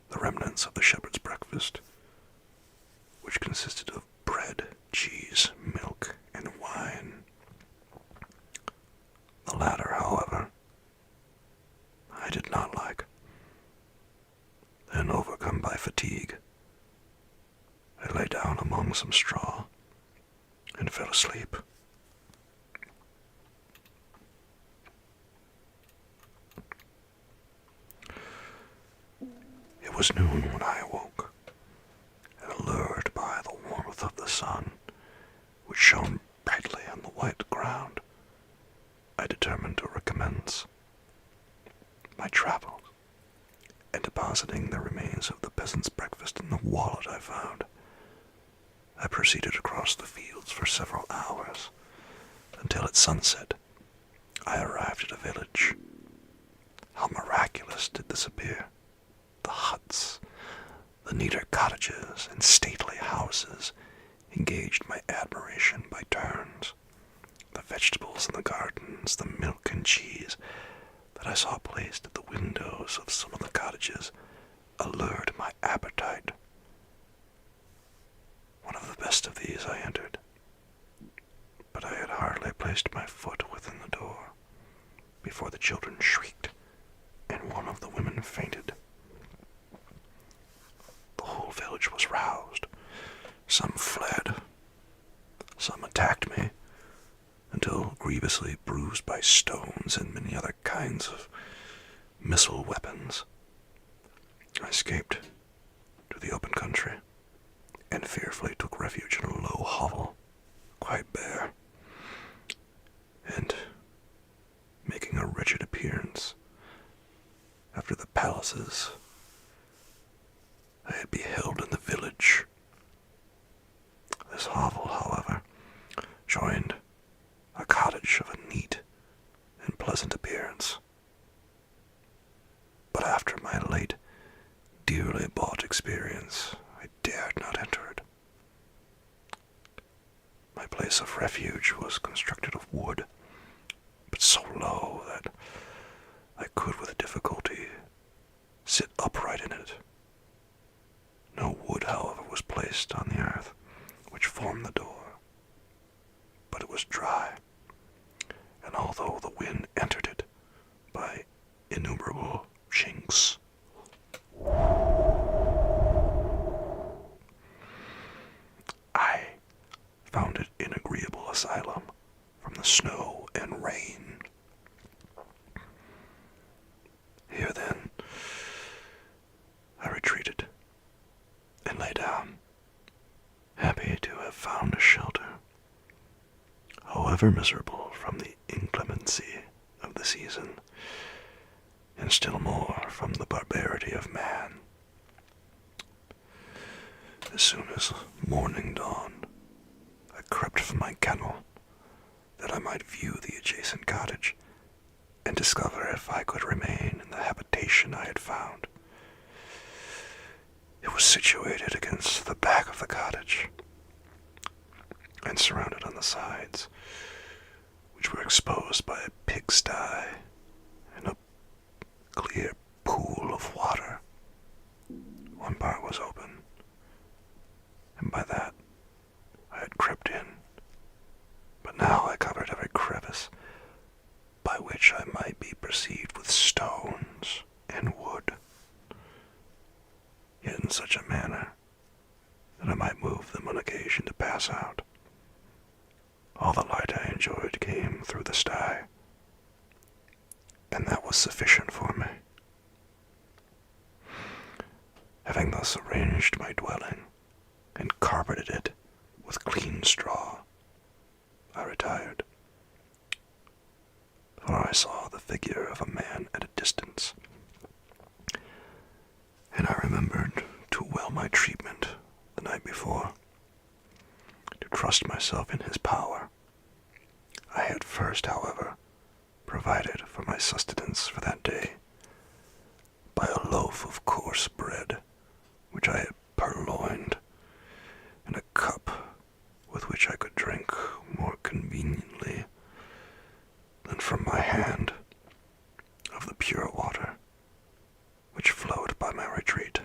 the remnants of the shepherd's breakfast, which consisted of bread, cheese, milk, and wine. The latter, however, I did not like. Then, overcome by fatigue, I lay down among some straw and fell asleep. It was noon when I awoke, and allured by the warmth of the sun, which shone brightly on the white ground, I determined to recommence my travels, and depositing the remains of the peasant's breakfast in the wallet I found, I proceeded across the fields for several hours, until at sunset I arrived at a village. How miraculous did this appear! The huts, the neater cottages, and stately houses engaged my admiration by turns. The vegetables in the gardens, the milk and cheese that I saw placed at the windows of some of the cottages allured my appetite. One of the best of these I entered, but I had hardly placed my foot within the door before the children shrieked and one of the women fainted. The whole village was roused. Some fled, some attacked me, until grievously bruised by stones and many other kinds of missile weapons, I escaped to the open country, and fearfully took refuge in a low hovel, quite bare, and making a wretched appearance after the palaces I had beheld in the village. This hovel, however, joined a cottage of a neat and pleasant appearance, but after my late dearly bought experience, I dared not enter it. My place of refuge was constructed of wood, but so low that I could with difficulty sit upright in it. No wood, however, was placed on the earth which formed the door, but it was dry, and although the wind entered it by innumerable chinks, I found it an agreeable asylum from the snow and rain. Here, then, I retreated and lay down, happy to have found a shelter, however miserable from the inclemency of the season, and still more from the barbarity of man. As soon as morning dawned, I crept from my kennel might view the adjacent cottage and discover if I could remain in the habitation I had found. It was situated against the back of the cottage and surrounded on the sides, which were exposed by a pigsty and a clear pool of water. One part was open, and by that I had crept in, but now I covered every crevice by which I might be perceived with stones and wood, yet in such a manner that I might move them on occasion to pass out. All the light I enjoyed came through the sty, and that was sufficient for me. Having thus arranged my dwelling and carpeted it with clean straw, I retired, for I saw the figure of a man at a distance, and I remembered too well my treatment the night before to trust myself in his power. I had first, however, provided for my sustenance for that day by a loaf of coarse bread, which I had purloined, and a cup with which I could drink more conveniently than from my hand of the pure water which flowed by my retreat.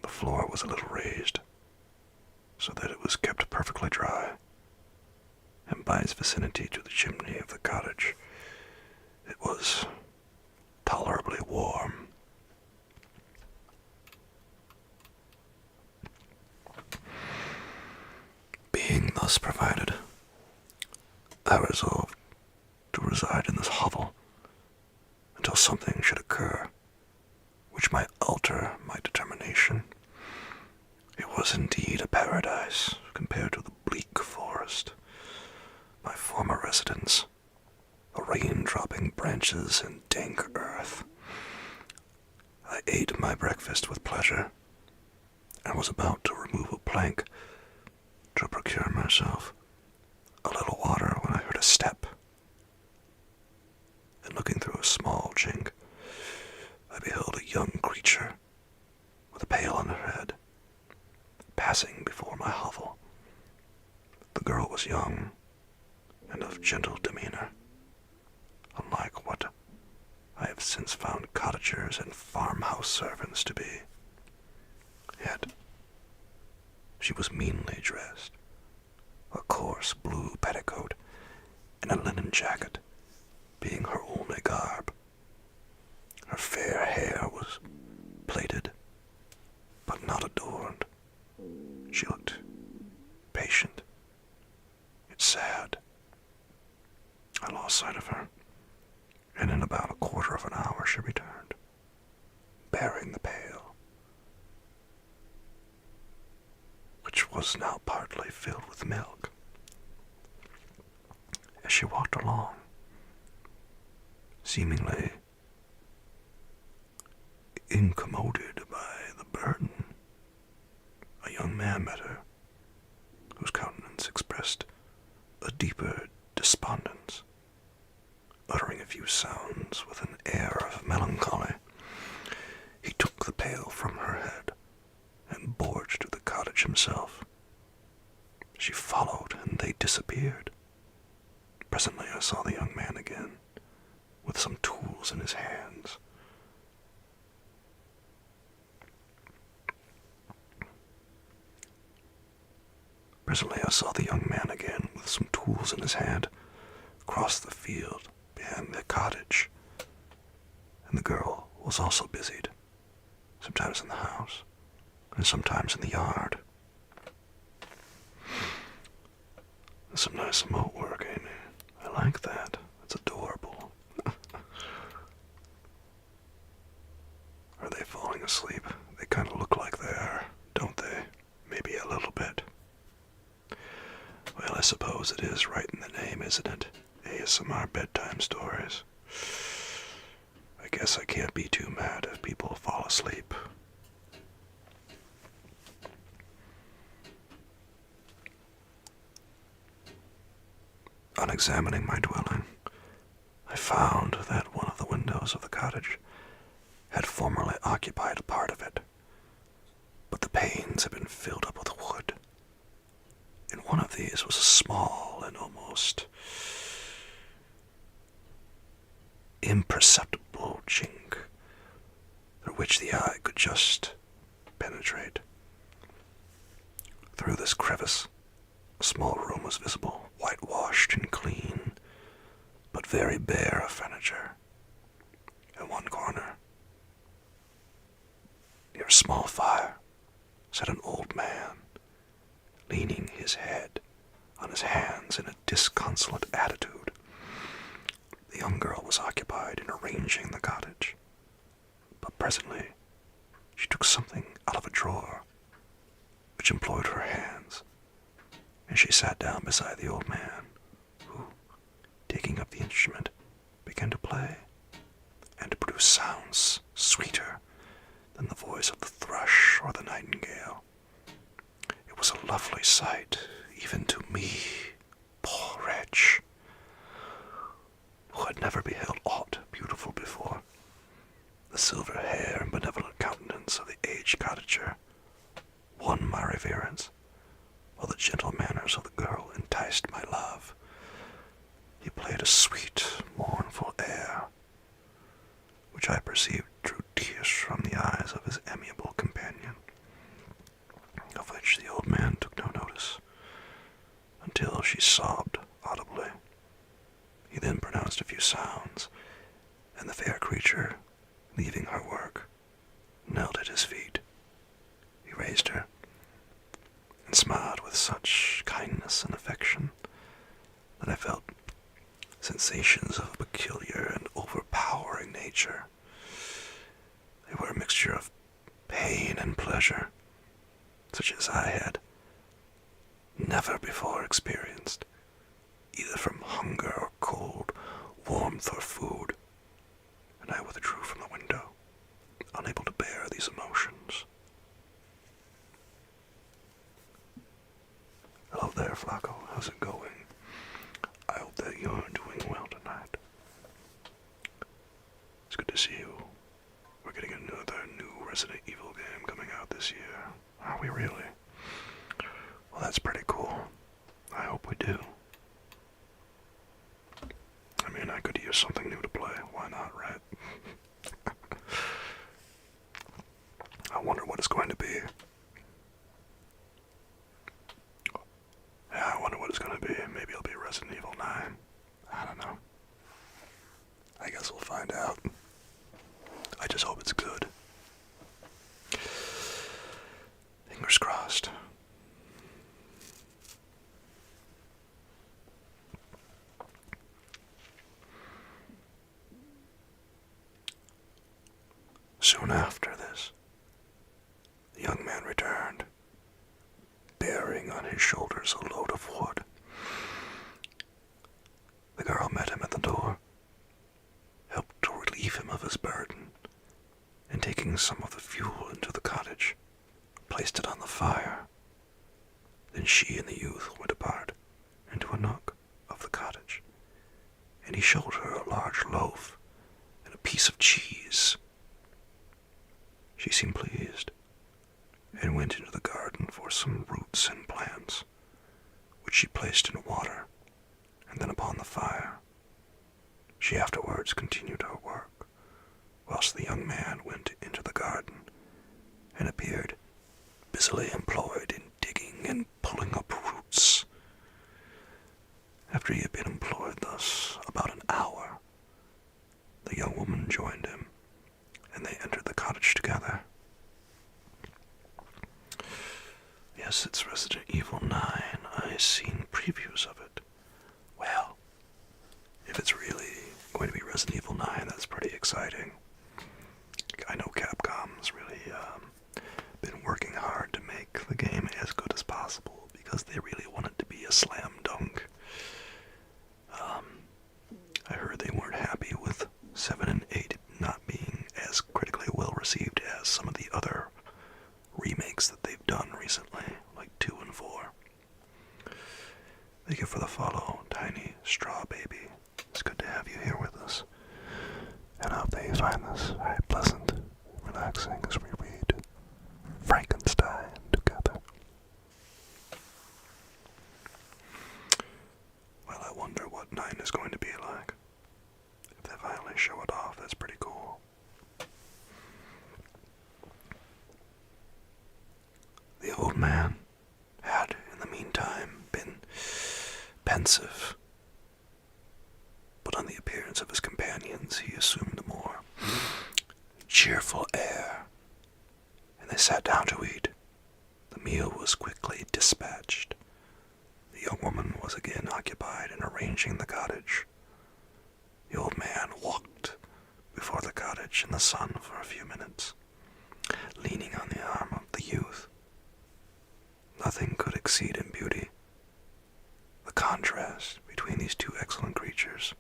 The floor was a little raised, so that it was kept perfectly dry, and by its vicinity to the chimney of the cottage, it was tolerably warm. Being thus provided, I resolved to reside in this hovel until something should occur which might alter my determination. It was indeed a paradise compared to the bleak forest, my former residence, the rain-dropping branches and dank earth. I ate my breakfast with pleasure, and was about to remove a plank to procure myself a little water when I heard a step, and looking through a small chink, I beheld a young creature with a pail on her head, passing before my hovel. The girl was young and of gentle demeanor, unlike what I have since found cottagers and farmhouse servants to be. Yet she was meanly dressed, a coarse blue petticoat and a linen jacket being her only garb. Her fair hair was plaited, but not adorned. She looked patient, yet sad. I lost sight of her, and in about a quarter of an hour she returned, bearing the pail, which was now partly filled with milk. As she walked along, seemingly incommoded by the burden, a young man met her, whose countenance expressed a deeper despondence. Uttering a few sounds with an air of melancholy, he took the pail from her head and bore it to the cottage himself. She followed, and they disappeared. Presently I saw the young man again, with some tools in his hands. Cross the field behind the cottage, and the girl was also busied, sometimes in the house, and sometimes in the yard. That's some nice remote work, Amy. I like that. That's adorable. Are they falling asleep? They kind of look like they are, don't they? Maybe a little bit. Well, I suppose it is right in the name, isn't it? ASMR bedtime stories. I guess I can't be too mad if people fall asleep. On examining my dwelling, I found that one of the windows of the cottage had formerly occupied a part of it, but the panes had been filled up with wood. In one of these was a small and almost imperceptible chink through which the eye could just penetrate. Through this crevice, a small room was visible, whitewashed and clean, but very bare of furniture. In one corner, near a small fire, sat an old man, leaning his head on his hands in a disconsolate attitude. The young girl was occupied in arranging the cottage, but presently she took something out of a drawer, which employed her hands, and she sat down beside the old man, who, taking up the instrument, began to play, and to produce sounds sweeter than the voice of the thrush or the nightingale. It was a lovely sight, even to me, poor wretch, who had never beheld aught beautiful before. The silver hair and benevolent countenance of the aged cottager won my reverence, while the gentle manners of the girl enticed my love. He played a sweet, mournful air, which I perceived drew tears from the eyes of his amiable companion, of which the old man took no notice, until she sobbed audibly. He then pronounced a few sounds, and the fair creature, leaving her work, knelt at his feet. He raised her, and smiled with such kindness and affection that I felt sensations of a peculiar and overpowering nature. They were a mixture of pain and pleasure, such as I had never before experienced, either from hunger or cold, warmth or food, and I withdrew from the window, unable to bear these emotions. Hello there, Flacco. How's it going? I hope that you're doing well tonight. It's good to see you. We're getting another new Resident Evil game coming out this year. Are we really? Well, that's pretty cool. I hope we do. I mean, I could use something new to play. Why not, right? I wonder what it's going to be. Yeah, I wonder what it's going to be. Maybe it'll be Resident Evil 9. I don't know. I guess we'll find out. I just hope it's good. Fingers crossed. Soon after this, the young man returned, bearing on his shoulders a load of wood. The girl met him at the door, helped to relieve him of his burden, and taking some of the fuel into the cottage, placed it on the fire. Then she and the youth went apart into a nook of the cottage, and he showed her a large loaf and a piece of cheese. She seemed pleased, and went into the garden for some roots and plants, which she placed in water, and then upon the fire. She afterwards continued her work, whilst the young man went into the garden, and appeared busily employed in digging and pulling up roots. After he had been employed thus about an hour, the young woman joined him, and they entered the cottage together. Yes, it's Resident Evil 9. I've seen previews of it. Well, if it's really going to be Resident Evil 9, that's pretty exciting. I know Capcom's really been working hard to make the game as good as possible, because they really want it to be a slam dunk. I heard they weren't happy with 7 and 8 not being as critically well received as some of the other remakes that they've done recently, like 2 and 4. Thank you for the follow. swallow, tiny straw baby. It's good to have you here with us. And I hope that you find this very pleasant, relaxing as we read Frankenstein together. Well, I wonder what 9 is going to be like. If they finally show it off, that's pretty cool. The old man had, in the meantime, been pensive, but on the appearance of his companions he assumed a more cheerful air, and they sat down to eat. The meal was quickly dispatched. The young woman was again occupied in arranging the cottage. The old man walked before the cottage in the sun for a few minutes, leaning on the arm of the youth. Nothing could exceed in beauty the contrast between these two excellent creatures.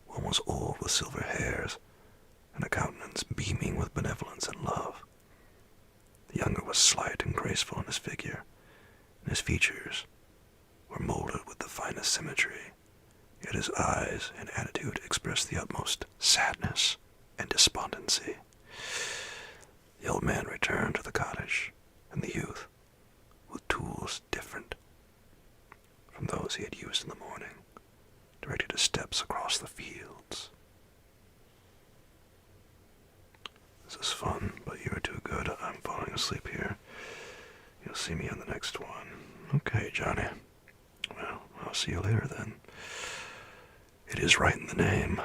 One was old with silver hairs and a countenance beaming with benevolence and love. The younger was slight and graceful in his figure, and his features were molded with the finest symmetry, yet his eyes and attitude expressed the utmost sadness and despondency. The old man returned to the cottage, and the youth, with tools different from those he had used in the morning, directed his steps across the fields. This is fun, but you are too good. I'm falling asleep here. You'll see me on the next one. Okay, Johnny. Well, I'll see you later then. It is right in the name.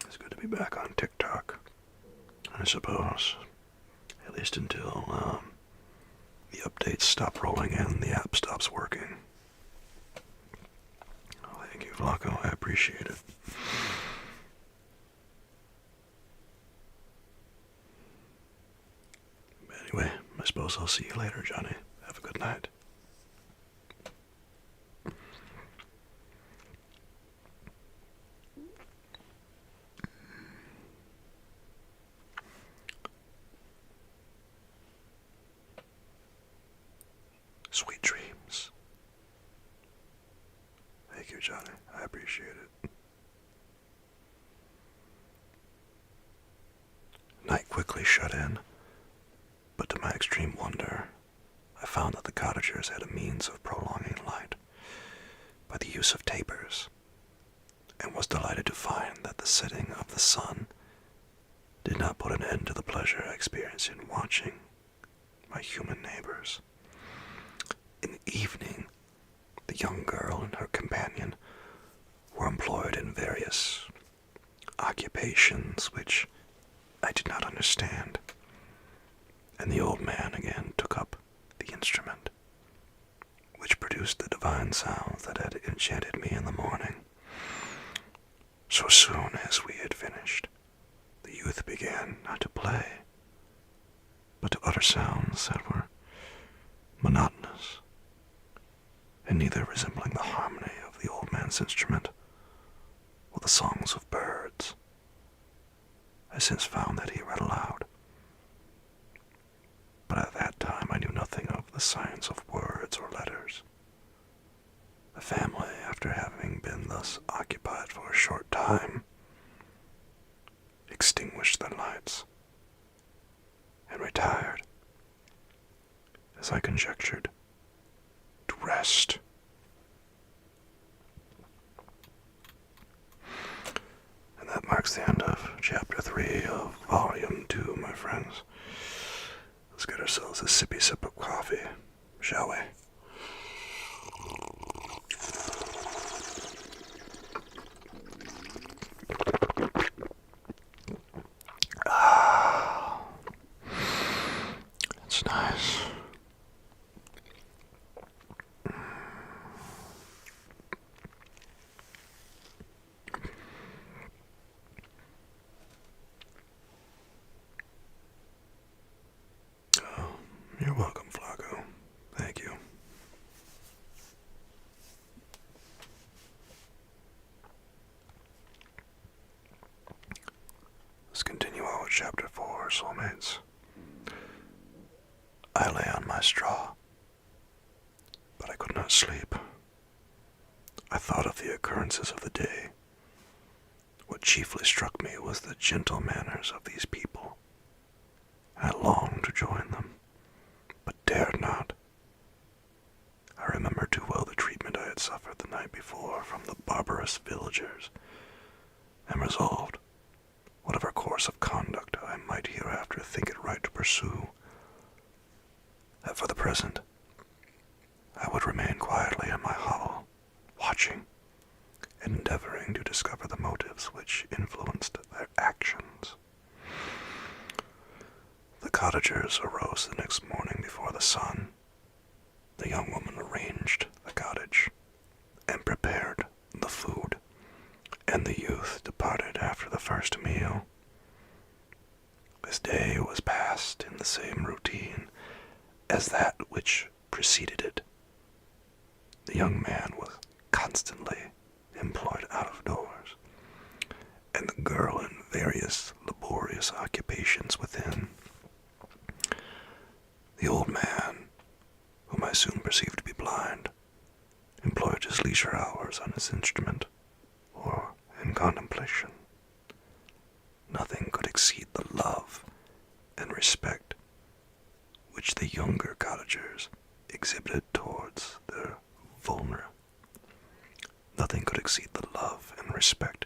It's good to be back on TikTok, I suppose. At least until the updates stop rolling and the app stops working. Oh, thank you, Flacco. I appreciate it. Anyway, I suppose I'll see you later, Johnny. Have a good night. Sweet dreams. Thank you, Johnny. I appreciate it. Night quickly shut in, but to my extreme wonder, I found that the cottagers had a means of prolonging light by the use of tapers, and was delighted to find that the setting of the sun did not put an end to the pleasure I experienced in watching my human neighbors. In the evening, the young girl and her companion were employed in various occupations which I did not understand, and the old man again took up the instrument, which produced the divine sounds that had enchanted me in the morning. So soon as we had finished, the youth began not to play, but to utter sounds that were monotonous, and neither resembling the harmony of the old man's instrument or the songs of birds. I since found that he read aloud, but at that time I knew nothing of the science of words or letters. The family, after having been thus occupied for a short time, extinguished their lights and retired, as I conjectured, to rest. And that marks the end of Chapter 3 of Volume 2, my friends. Let's get ourselves a sippy sip of coffee, shall we? Ah, it's nice. You're welcome, Flacco. Thank you. Let's continue on with Chapter 4, Soulmates. I lay on my straw, I could not sleep. I thought of the occurrences of the day. What chiefly struck me was the gentle manners of these people. I longed to join them, but dared not. I remembered too well the treatment I had suffered the night before from the barbarous villagers, and resolved, whatever course of conduct I might hereafter think it right to pursue, that for the present I would remain quietly in my hovel, watching and endeavoring to discover the motives which influenced their actions. The cottagers arose the next morning before the sun. The young woman arranged the cottage and prepared the food, and the youth departed after the first meal. This day was passed in the same routine as that which preceded it. The young man was constantly employed out of doors, and the girl in various laborious occupations within. The old man, whom I soon perceived to be blind, employed his leisure hours on his instrument or in contemplation. Nothing could exceed the love and respect which the younger cottagers exhibited towards their Nothing could exceed the love and respect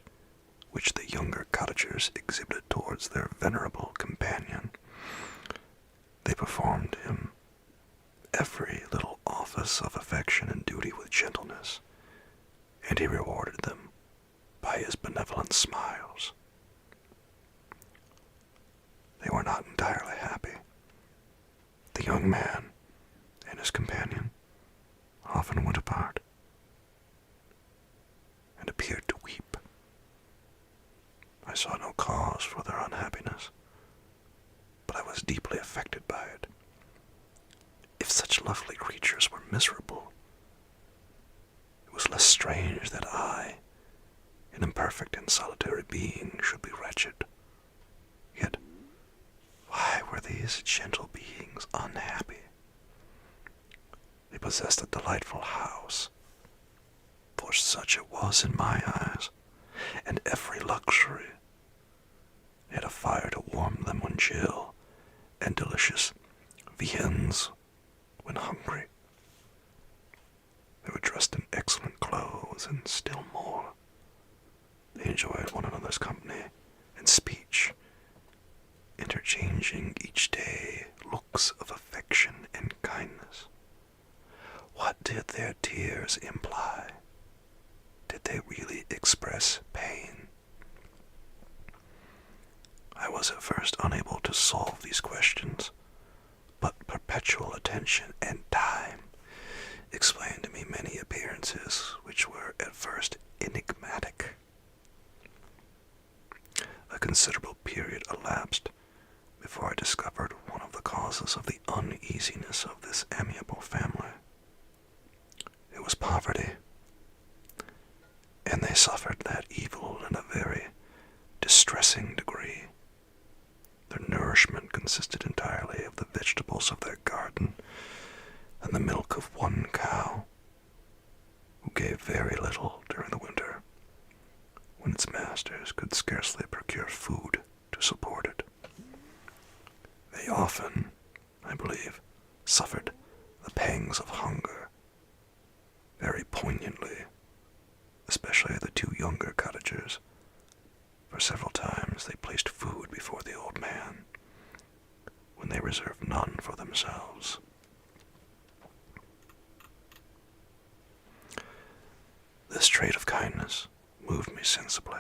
which the younger cottagers exhibited towards their venerable companion. They performed him every little office of affection and duty with gentleness, and he rewarded them by his benevolent smiles. They were not entirely happy. The young man and his companion often went apart and appeared to weep. I saw no cause for their unhappiness, but I was deeply affected by it. If such lovely creatures were miserable, it was less strange that I, an imperfect and solitary being, should be wretched. Yet, why were these gentle beings unhappy? They possessed a delightful house, for such it was in my eyes, and every luxury. They had a fire to warm them when chill, and delicious viands when hungry. They were dressed in excellent clothes, and still more, they enjoyed one another's company and speech, interchanging each day looks of affection and kindness. What did their tears imply? Did they really express pain? I was at first unable to solve these questions, but perpetual attention and time explained to me many appearances which were at first enigmatic. A considerable period elapsed before I discovered one of the causes of the uneasiness of this amiable family. It was poverty, and they suffered that evil in a very distressing degree. Their nourishment consisted entirely of the vegetables of their garden and the milk of one cow, who gave very little during the winter, when its masters could scarcely procure food to support it. They often, I believe, suffered the pangs of hunger very poignantly, especially the two younger cottagers, for several times they placed food before the old man, when they reserved none for themselves. This trait of kindness moved me sensibly.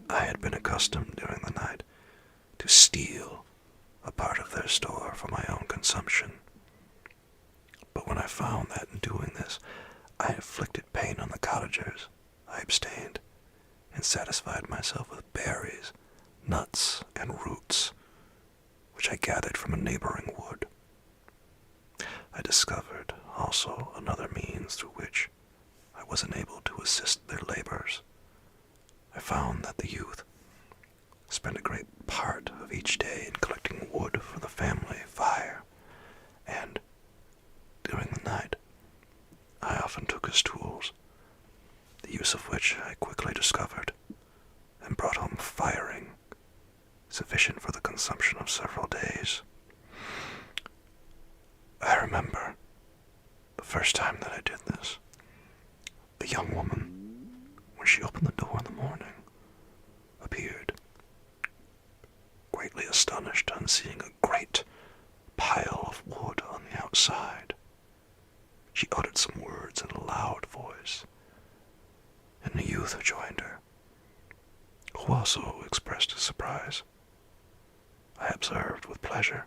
I had been accustomed during the night to steal a part of their store for my own consumption, but when I found that in doing this I inflicted pain on the cottagers, I abstained and satisfied myself with berries, nuts, and roots, which I gathered from a neighboring wood. I discovered also another means through which I was enabled to assist their labors. I found that the youth spent a great part of each day in collecting wood for the family fire, and during the night business tools, the use of which I quickly discovered, and brought home firing, sufficient for the consumption of several days. I remember the first time that I did this. The young woman, when she opened the door in the morning, appeared, greatly astonished on seeing a great pile of wood on the outside. She uttered some words in a loud voice, and the youth joined her, who also expressed his surprise. I observed with pleasure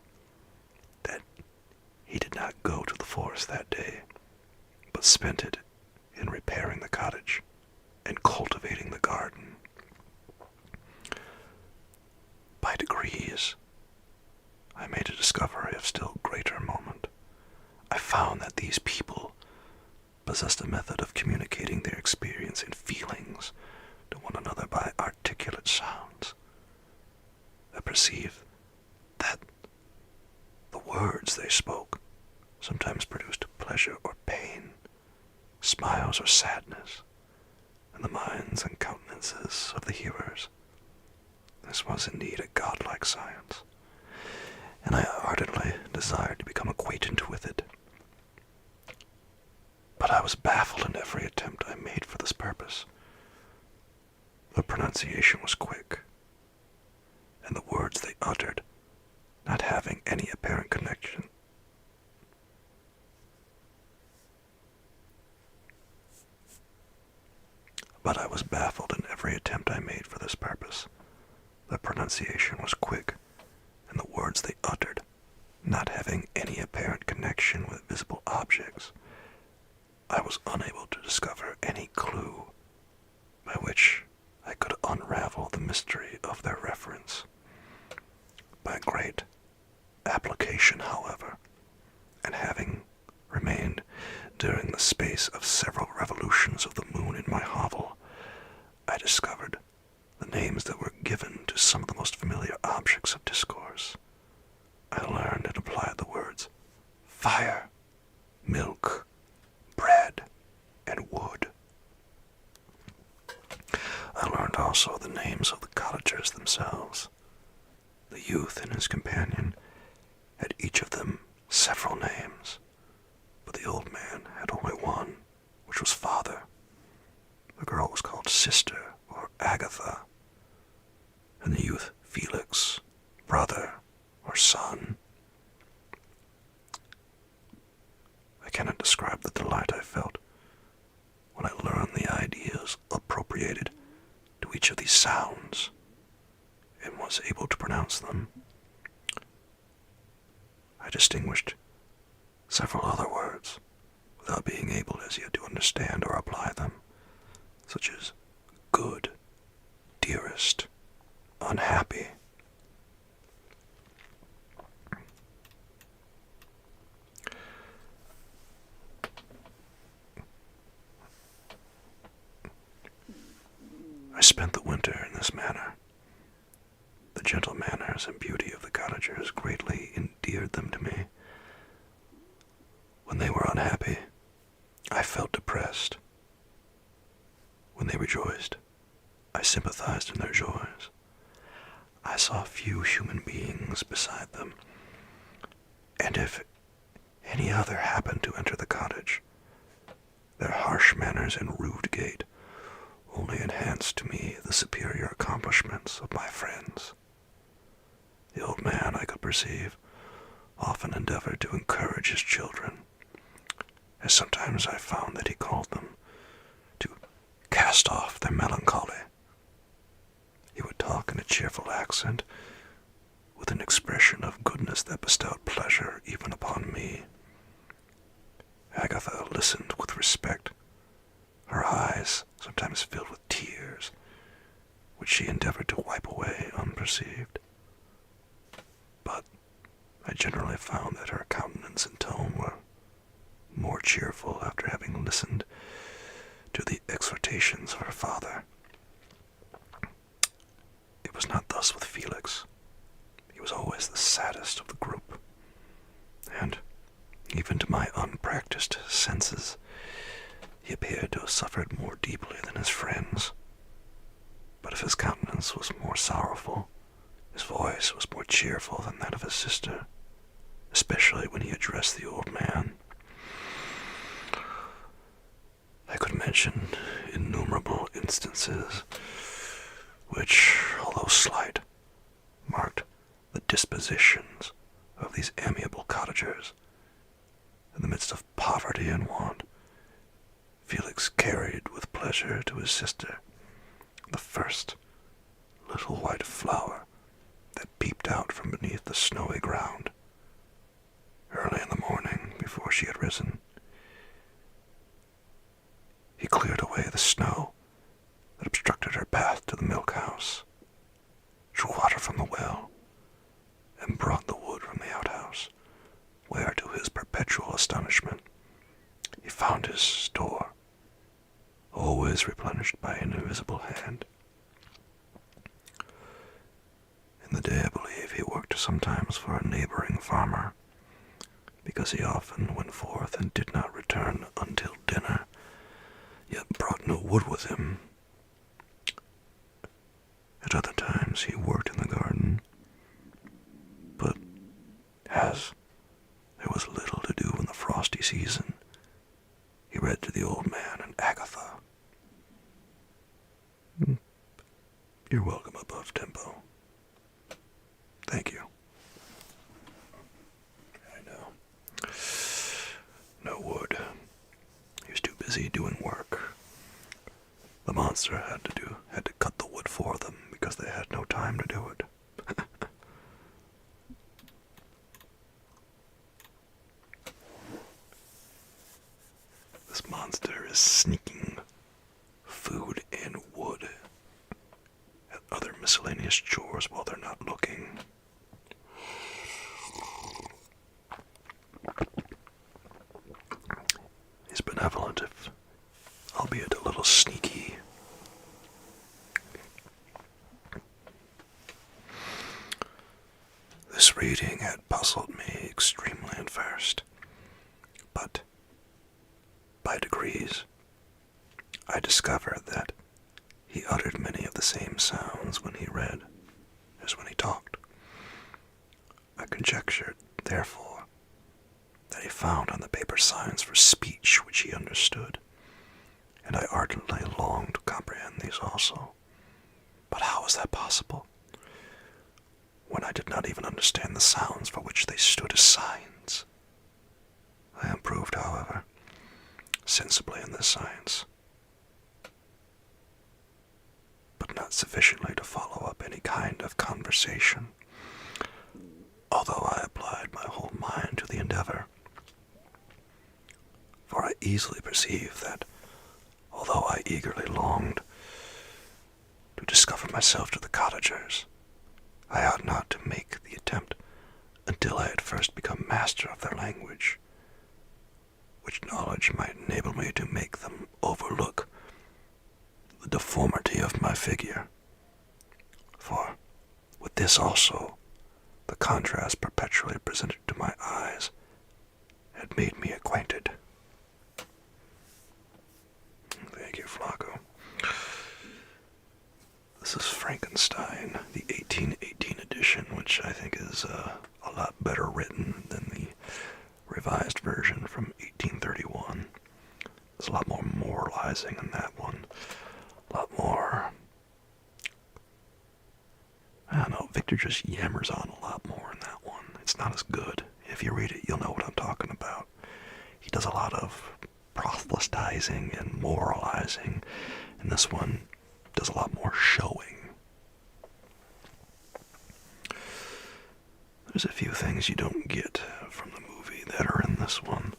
that he did not go to the forest that day, but spent it in repairing the cottage and cultivating the garden. By degrees, I made a discovery of still greater moment. I found that these people possessed a method of communicating their experience and feelings to one another by articulate sounds. I perceived that the words they spoke sometimes produced pleasure or pain, smiles or sadness, in the minds and countenances of the hearers. This was indeed a godlike science, and I ardently desired to become acquainted with it. But I was baffled in every attempt I made for this purpose. The pronunciation was quick, and the words they uttered not having any apparent connection. But I was baffled in every attempt I made for this purpose. The pronunciation was quick, and the words they uttered not having any apparent connection with visible objects. I was unable to discover any clue by which I could unravel the mystery of their reference. By great application, however, and having remained during the space of several revolutions of the moon in my hovel, I discovered the names that were given to some of the most familiar objects of discourse. I learned and applied the words fire, milk, bread, and wood. I learned also the names of the cottagers themselves. The youth and his companion had each of them several names, but the old man had only one, which was father. The girl was called sister or Agatha, and the youth Felix, brother or son. I cannot describe the delight I felt when I learned the ideas appropriated to each of these sounds and was able to pronounce them. I distinguished several other words without being able as yet to understand or apply them, such as good, dearest, unhappy. I spent the winter in this manner. The gentle manners and beauty of the cottagers greatly endeared them to me. When they were unhappy, I felt depressed. When they rejoiced, I sympathized in their joys. I saw few human beings beside them, and if any other happened to enter the cottage, their harsh manners and rude gait only enhanced to me the superior accomplishments of my friends. The old man, I could perceive, often endeavored to encourage his children, as sometimes I found that he called them to cast off their melancholy. He would talk in a cheerful accent, with an expression of goodness that bestowed pleasure even upon me. Agatha listened with respect, her eyes sometimes filled with tears, which she endeavored to wipe away unperceived. But I generally found that her countenance and tone were more cheerful after having listened to the exhortations of her father. It was not thus with Felix. He was always the saddest of the group, and, even to my unpracticed senses, He appeared to have suffered more deeply than his friends, but if his countenance was more sorrowful, his voice was more cheerful than that of his sister, especially when he addressed the old man. I could mention innumerable instances which, although slight, marked the dispositions of these amiable cottagers. In the midst of poverty and want, Felix carried with pleasure to his sister the first little white flower that peeped out from beneath the snowy ground. Early in the morning, before she had risen, he cleared away the snow that obstructed her path to the milk house, drew water from the well, and brought the wood from the outhouse, where, to his perpetual astonishment, he found his store, always replenished by an invisible hand. In the day, I believe, he worked sometimes for a neighboring farmer, because he often went forth and did not return until dinner, yet brought no wood with him. At other times he worked in the garden, but as there was little to do in the frosty season, he read to the old man and Agatha. You're welcome above tempo. Thank you. I know. No wood. He was too busy doing work. The monster had to cut the wood for them because they had no time to do it. This monster is sneaking food and wood and other miscellaneous chores while they're not looking. He's benevolent, if albeit a little sneaky. This reading had puzzled me extremely at first, but by degrees I discovered that he uttered many of the same sounds when he read as when he talked. I conjectured, therefore, that he found on the paper signs for speech which he understood, and I ardently longed to comprehend these also. But how was that possible, when I did not even understand the sounds for which they stood as signs? I improved, however, sensibly in this science, but not sufficiently to follow up any kind of conversation, although I applied my whole mind to the endeavor. For I easily perceived that, although I eagerly longed to discover myself to the cottagers, I ought not to make the attempt until I had first become master of their language, which knowledge might enable me to make them overlook the deformity of my figure. For with this also, the contrast perpetually presented to my eyes had made me acquainted. Thank you, Flacco. This is Frankenstein, the 1818 edition, which I think is a lot better written than the revised version from 1831. There's a lot more moralizing in that one. A lot more... I don't know, Victor just yammers on a lot more in that one. It's not as good. If you read it, you'll know what I'm talking about. He does a lot of proselytizing and moralizing, and this one does a lot more showing. There's a few things you don't get from the movie that are in this one.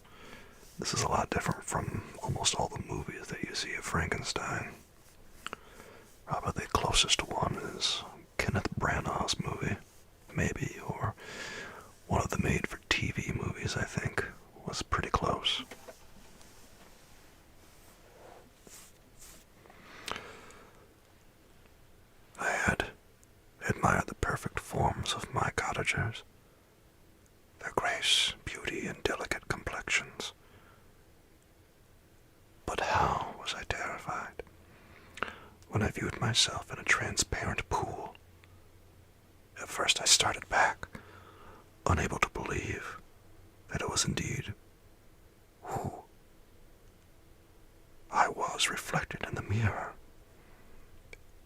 This is a lot different from almost all the movies that you see of Frankenstein. Probably the closest one is Kenneth Branagh's movie, maybe, or one of the made-for-TV movies, I think, was pretty close. I had admired the perfect forms of my cottagers, their grace, beauty, and delicate complexions. But how when I viewed myself in a transparent pool. At first I started back, unable to believe that it was indeed who I was reflected in the mirror.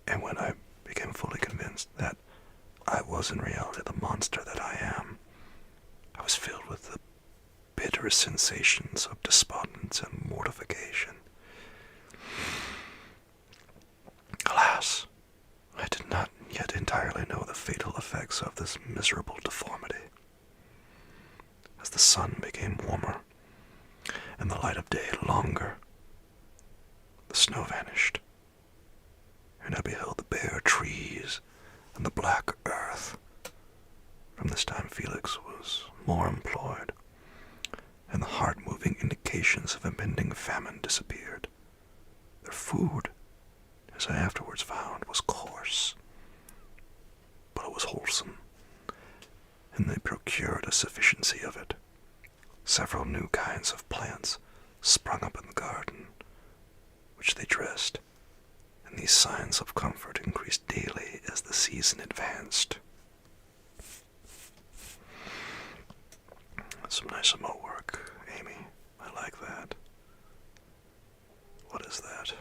And when I became fully convinced that I was in reality the monster that I am, I was filled with the bitterest sensations of despondence and mortification. Alas, I did not yet entirely know the fatal effects of this miserable deformity. As the sun became warmer and the light of day longer, the snow vanished, and I beheld the bare trees and the black earth. From this time Felix was more employed, and the heart-moving indications of impending famine disappeared. Their food, as I afterwards found, was coarse, but it was wholesome, and they procured a sufficiency of it. Several new kinds of plants sprung up in the garden, which they dressed, and these signs of comfort increased daily as the season advanced. That's some nice remote work, Amy. I like that. What is that?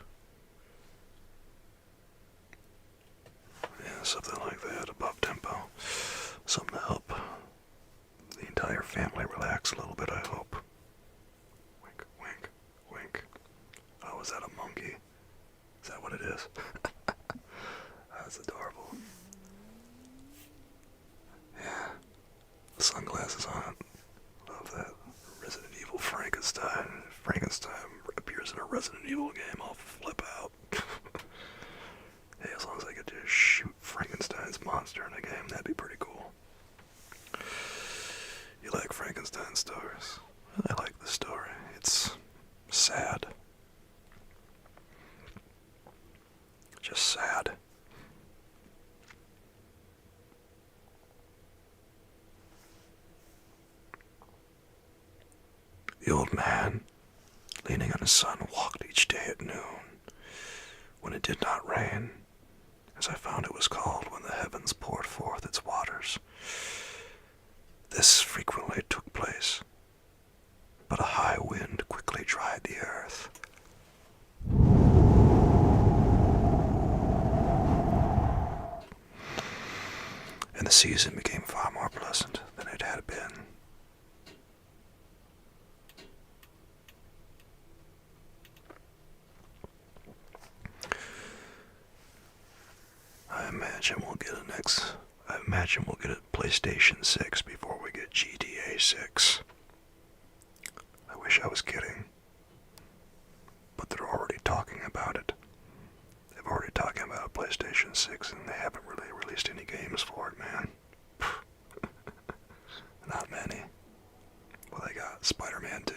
Yeah, something like that, above tempo. Something to help the entire family relax a little bit, I hope. Wink, wink, wink. Oh, is that a monkey? Is that what it is? That's adorable. Yeah. Sunglasses on. Love that. Resident Evil Frankenstein. If Frankenstein appears in a Resident Evil game, I'll flip out. Hey, as long as I get to shoot Frankenstein's monster in a game, that'd be pretty cool. You like Frankenstein stories? I like the story. It's sad. Just sad. The old man, leaning on his son, walked each day at noon, when it did not rain, as I found it was called when the heavens poured forth its waters. This frequently took place, but a high wind quickly dried the earth. And the season became far more pleasant than it had been. I imagine we'll get a PlayStation 6 before we get GTA 6. I wish I was kidding, but they're already talking about it. They've already talking about a PlayStation 6 and they haven't really released any games for it, man. Not many. Well, they got Spider-Man 2.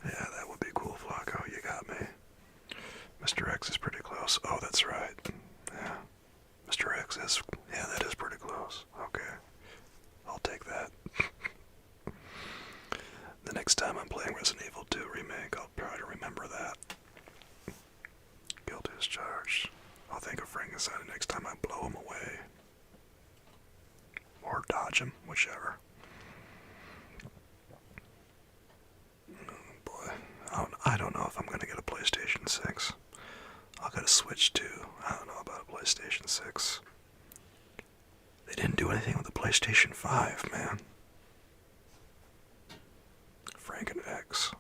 Yeah, that would be cool, Flacco. You got me. Mr. X is pretty close. Oh, that's right. Yeah. Mr. X is... Yeah, that is pretty close. Okay. I'll take that. The next time I'm playing Resident Evil 2 Remake, I'll try to remember that. Guilty as charged. I'll think of Frankenstein the next time I blow him away. Or dodge him, whichever. Oh boy. I don't know if I'm gonna get a PlayStation 6. I'll get a Switch too. I don't know about a PlayStation 6. They didn't do anything with the PlayStation 5, man. Franken X.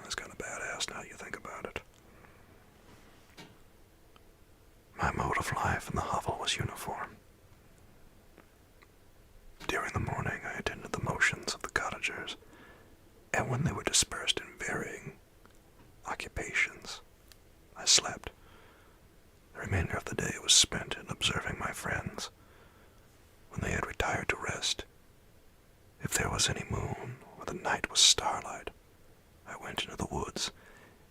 That's kind of badass now you think about it. My mode of life in the hovel was uniform. During the morning I attended the motions of the cottagers, and when they were dispersed in varying occupations, I slept. The remainder of the day was spent in observing my friends. When they had retired to rest, if there was any moon or the night was starlight, I went into the woods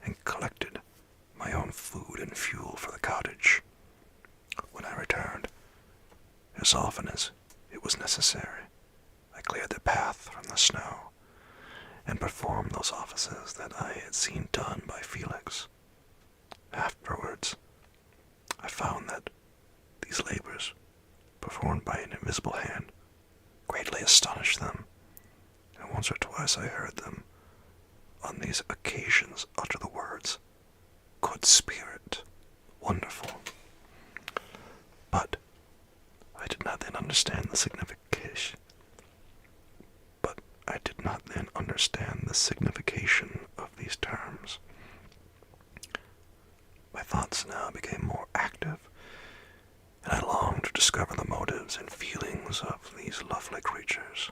and collected my own food and fuel for the cottage. When I returned, as often as it was necessary, I cleared the path from the snow and perform those offices that I had seen done by Felix. Afterwards, I found that these labors, performed by an invisible hand, greatly astonished them, and once or twice I heard them, on these occasions, utter the words, "Good spirit, wonderful." But I did not then understand the signification. Of these terms. My thoughts now became more active, and I longed to discover the motives and feelings of these lovely creatures.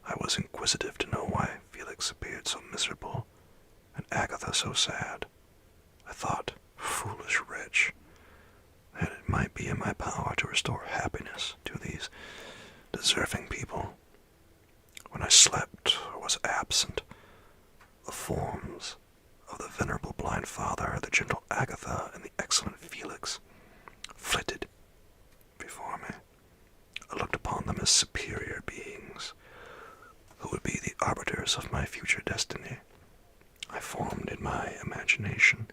I was inquisitive to know why Felix appeared so miserable, and Agatha so sad. I thought, foolish wretch, that it might be in my power to restore happiness to these deserving people. When I slept or was absent, the forms of the venerable blind father, the gentle Agatha, and the excellent Felix flitted before me. I looked upon them as superior beings, who would be the arbiters of my future destiny. I formed in my imagination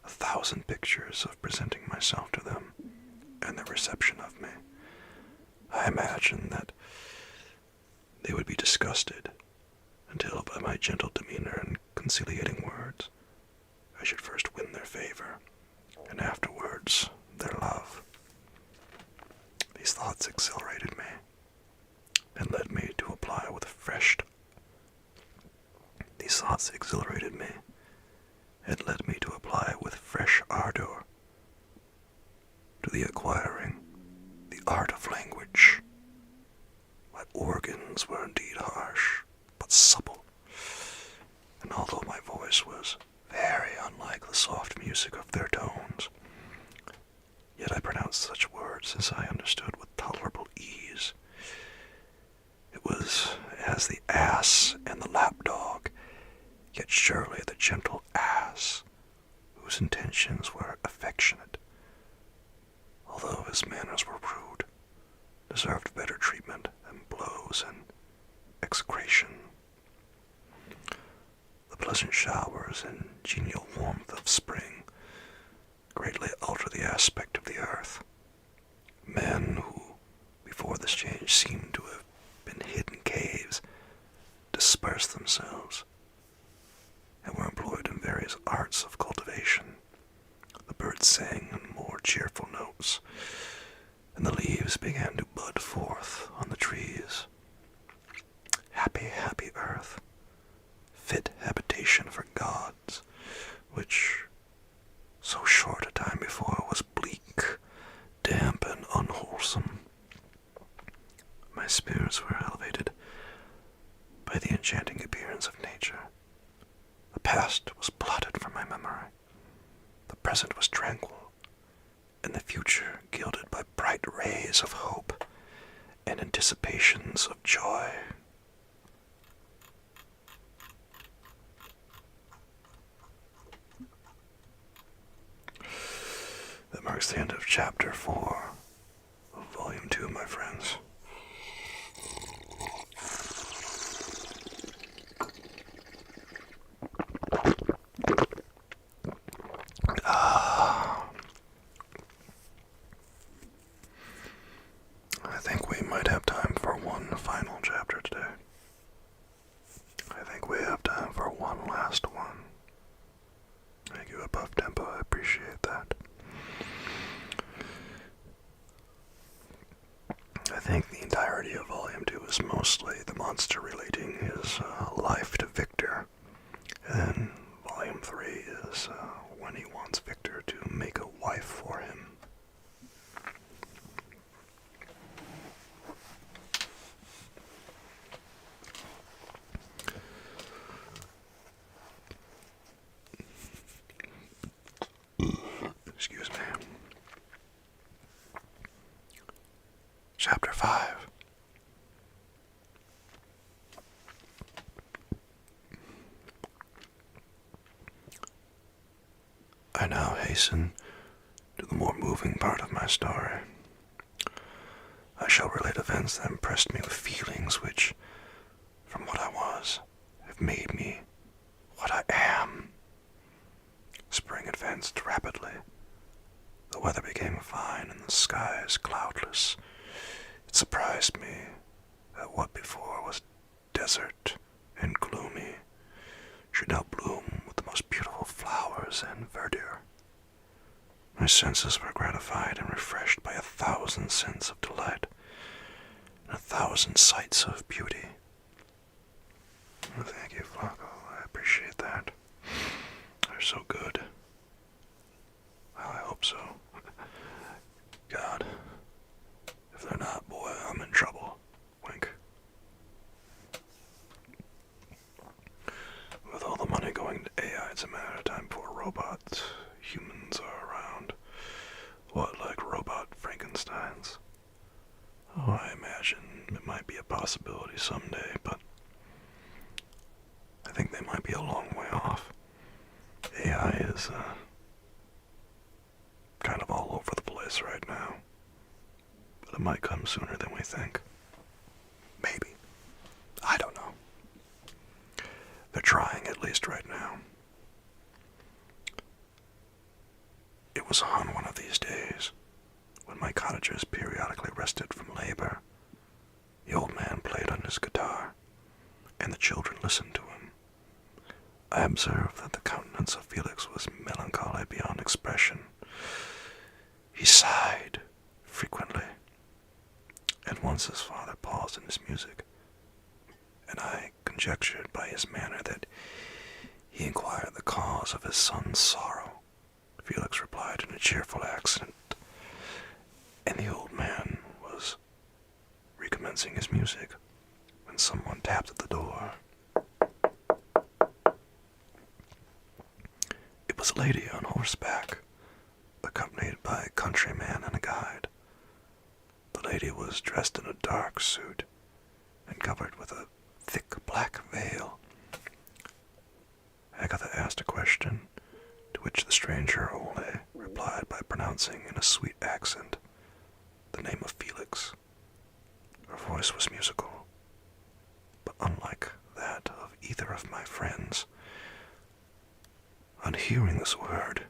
1,000 pictures of presenting myself to them, and their reception of me. I imagined that they would be disgusted, until by my gentle demeanor and conciliating words, I should first win their favor, and afterwards their love. These thoughts exhilarated me, and led me to apply with fresh ardor to the acquiring the art of language. My organs were indeed harsh, but supple, and although my voice was very unlike the soft music of their tones, yet I pronounced such words as I understood with tolerable ease. It was as the ass and the lapdog, yet surely the gentle ass, whose intentions were affectionate, although his manners were rude, deserved better treatment than blows and execration. The pleasant showers and genial warmth of spring greatly alter the aspect of the earth. Men who, before this change, seemed to have been hid in caves, dispersed themselves, and were employed in various arts of cultivation. The birds sang in more cheerful notes, and the leaves began to bud forth on the trees. Happy, happy earth, fit habitation for gods, which, so short a time before, was bleak, damp, and unwholesome. My spirits were elevated by the enchanting appearance of nature. The past was blotted from my memory. The present was tranquil, and the future gilded by bright rays of hope and anticipations of joy. That marks the end of Chapter 4 of Volume 2, my friends. I think we might have time for one final chapter today. I think we have time for one last one. Thank you, Above Tempo. I appreciate that. I think the entirety of Volume 2 is mostly the monster relating his life to Victor. And then Volume 3 is when he wants Victor to make a wife for him. Excuse me. Chapter 5. I now hasten to the more moving part of my story. I shall relate events that impressed me with feelings which, from what I was, made me what I am. Spring advanced rapidly. The weather became fine and the skies cloudless. It surprised me that what before was desert and gloomy should now bloom with the most beautiful flowers and verdure. My senses were gratified and refreshed by 1,000 scents of delight and 1,000 sights of beauty. Oh, thank you, Flacco. I appreciate that. They're so good. Well, I hope so. God. If they're not, boy, I'm in trouble. Wink. With all the money going to AI, it's a matter of time before robots, humans are around. What, like robot Frankensteins? Oh, I imagine it might be a possibility someday, but I think they might be a long way off. AI is kind of all over the place right now, but it might come sooner than we think. Maybe. I don't know. They're trying, at least right now. It was on one of these days, when my cottagers periodically rested from labor. The old man played on his guitar, and the children listened to him. I observed that the countenance of Felix was melancholy beyond expression. He sighed frequently, and once his father paused in his music, and I conjectured by his manner that he inquired the cause of his son's sorrow. Felix replied in a cheerful accent, and the old man was recommencing his music when someone tapped at the door. It was a lady on horseback, accompanied by a countryman and a guide. The lady was dressed in a dark suit and covered with a thick black veil. Agatha asked a question, to which the stranger only replied by pronouncing in a sweet accent the name of Felix. Her voice was musical, but unlike that of either of my friends. On hearing this word,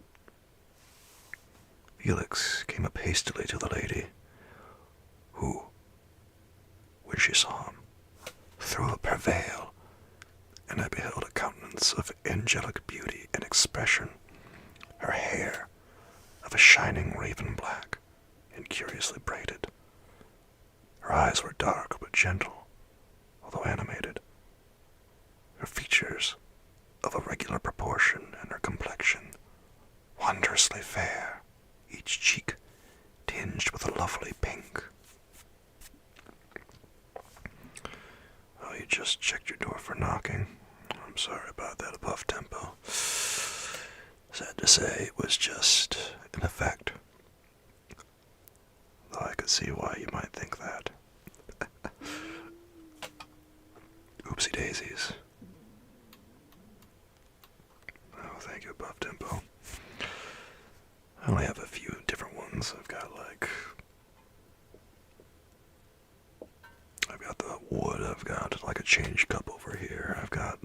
Felix came up hastily to the lady, who, when she saw him, threw up her veil, and I beheld a countenance of angelic beauty and expression, her hair of a shining raven black and curiously braided. Her eyes were dark but gentle, although animated. Her features of a regular proportion, and her complexion wondrously fair, each cheek tinged with a lovely pink. Oh, you just checked your door for knocking. I'm sorry about that above tempo. Sad to say, it was just an effect. Though I could see why you might think that. Oopsie daisies. Oh, thank you, above tempo. I only have a few different ones. I've got the wood, I've got like a change cup over here, I've got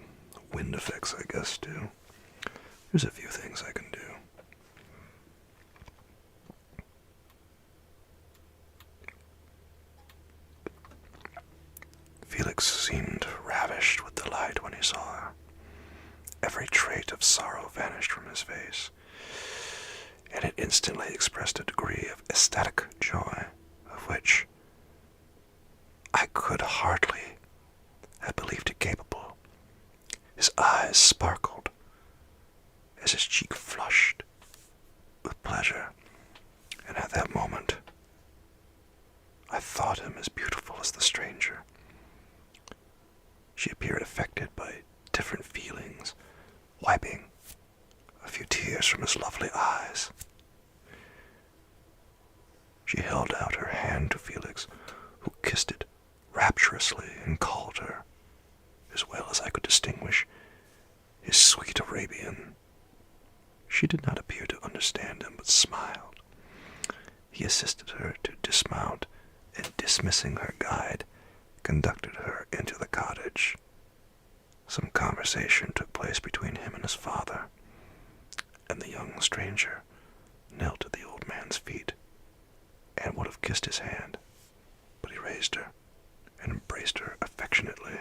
wind effects, I guess, too. There's a few things I can do. Felix seemed ravished with delight when he saw her. Every trait of sorrow vanished from his face, and it instantly expressed a degree of ecstatic joy, of which I could hardly have believed it capable. His eyes sparkled as his cheek flushed with pleasure, and at that moment I thought him as beautiful as the stranger. She appeared affected by different feelings, wiping a few tears from his lovely eyes. She held out her hand to Felix, who kissed it rapturously and called her, as well as I could distinguish, his sweet Arabian. She did not appear to understand him, but smiled. He assisted her to dismount, and dismissing her guide, conducted her into the cottage. Some conversation took place between him and his father, and the young stranger knelt at the old man's feet and would have kissed his hand, but he raised her and embraced her affectionately.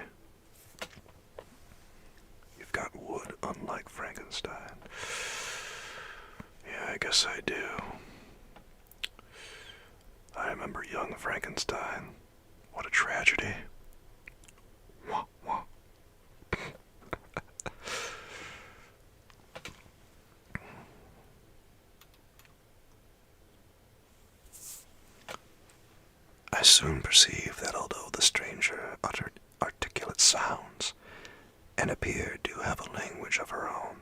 You've got wood, unlike Frankenstein. Yeah, I guess I do. I remember young Frankenstein. What a tragedy. Wah, wah. I soon perceived that although the stranger uttered articulate sounds and appeared to have a language of her own,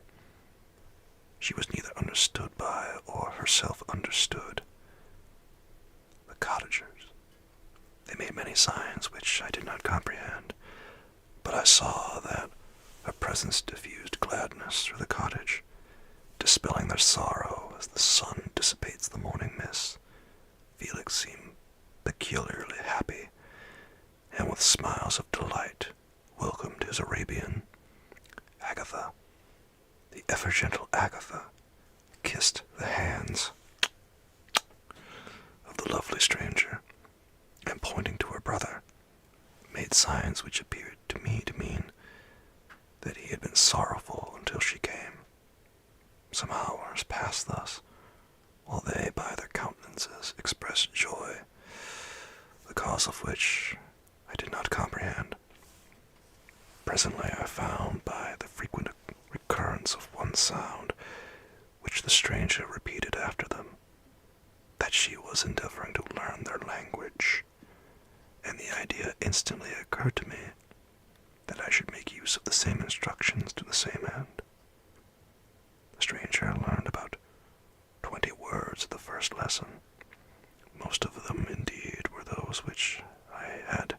she was neither understood by or herself understood. The cottagers, they made many signs which I did not comprehend, but I saw that her presence diffused gladness through the cottage, dispelling their sorrow as the sun dissipates the morning mist. Felix seemed peculiarly happy, and with smiles of delight welcomed his Arabian. Agatha, the ever-gentle Agatha, kissed the hands of the lovely stranger, and pointing to her brother, made signs which appeared to me to mean that he had been sorrowful until she came. Some hours passed thus, while they by their countenances expressed joy, the cause of which I did not comprehend. Presently I found by the frequent recurrence of one sound, which the stranger repeated after them, that she was endeavoring to learn their language, and the idea instantly occurred to me that I should make use of the same instructions to the same end. The stranger learned about 20 words at the first lesson. Most of them, indeed, were those which I had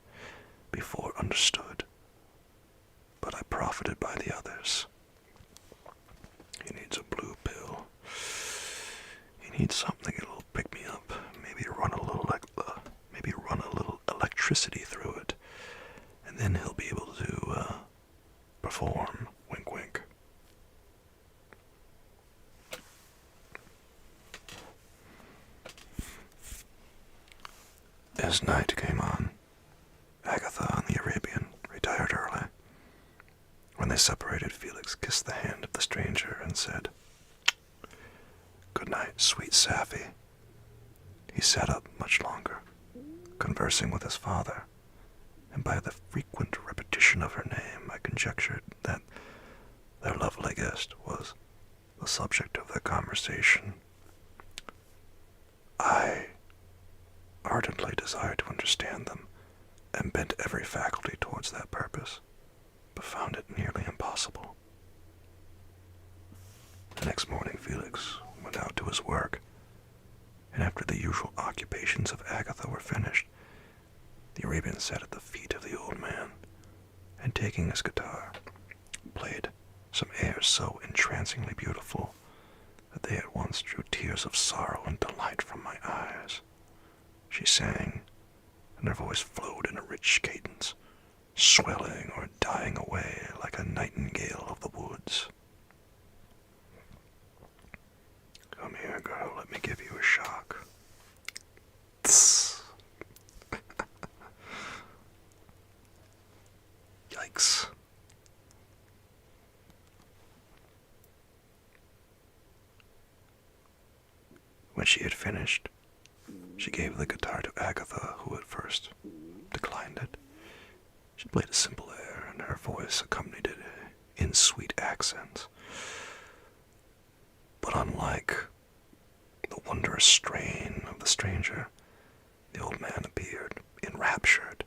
before understood, but I profited by the others. He needs a blue pill. He needs something that'll pick me up. Maybe run a little electricity through it, and then he'll be able to perform. Wink, wink. As night came on, Agatha and the Arabian retired early. When they separated, Felix kissed the hand of the stranger and said, "Good night, sweet Safie." He sat up much longer, conversing with his father, and by the frequent repetition of her name I conjectured that their lovely guest was the subject of their conversation. I ardently desired to understand them, and bent every faculty towards that purpose, but found it nearly impossible. The next morning Felix went out to his work, and after the usual occupations of Agatha were finished, the Arabian sat at the feet of the old man, and taking his guitar, played some airs so entrancingly beautiful that they at once drew tears of sorrow and delight from my eyes. She sang, and her voice flowed in a rich cadence, swelling or dying away like a nightingale of the woods. "Come here, girl, let me give you a shock." Tss. Yikes. When she had finished, she gave the guitar to Agatha, who at first declined it. She played a simple air, and her voice accompanied it in sweet accents. But unlike the wondrous strain of the stranger, the old man appeared enraptured,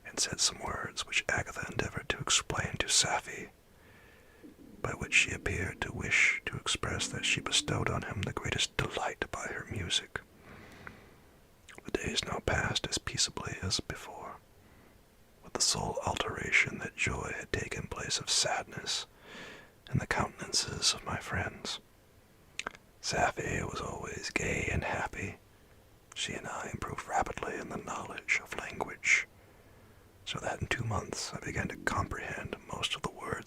and said some words which Agatha endeavored to explain to Safie, by which she appeared to wish to express that she bestowed on him the greatest delight by her music. The days now passed as peaceably as before, with the sole alteration that joy had taken place of sadness in the countenances of my friends. Safie was always gay and happy. She and I improved rapidly in the knowledge of language, so that in 2 months I began to comprehend most of the words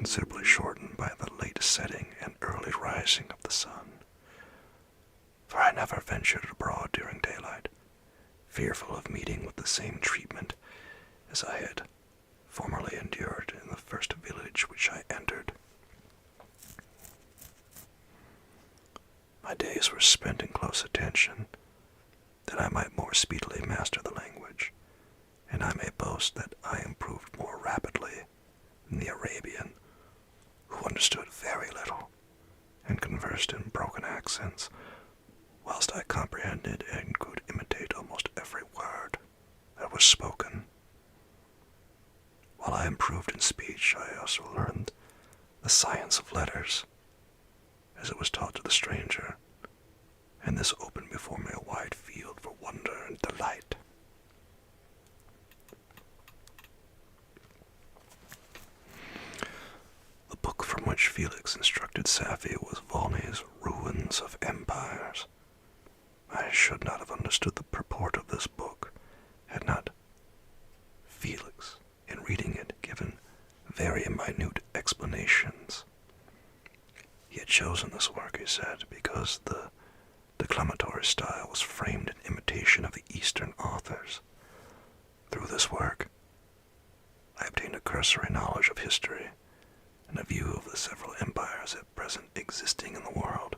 considerably shortened by the late setting and early rising of the sun. For I never ventured abroad during daylight, fearful of meeting with the same treatment as I had formerly endured in the first village which I entered. My days were spent in close attention, that I might more speedily master the language, and I may boast that I improved more rapidly than the Arabian, who understood very little and conversed in broken accents, whilst I comprehended and could imitate almost every word that was spoken. While I improved in speech, I also learned the science of letters, as it was taught to the stranger, and this opened before me a wide field for wonder and delight. The book from which Felix instructed Safie was Volney's Ruins of Empires. I should not have understood the purport of this book had not Felix, in reading it, given very minute explanations. He had chosen this work, he said, because the declamatory style was framed in imitation of the Eastern authors. Through this work, I obtained a cursory knowledge of history and a view of the several empires at present existing in the world.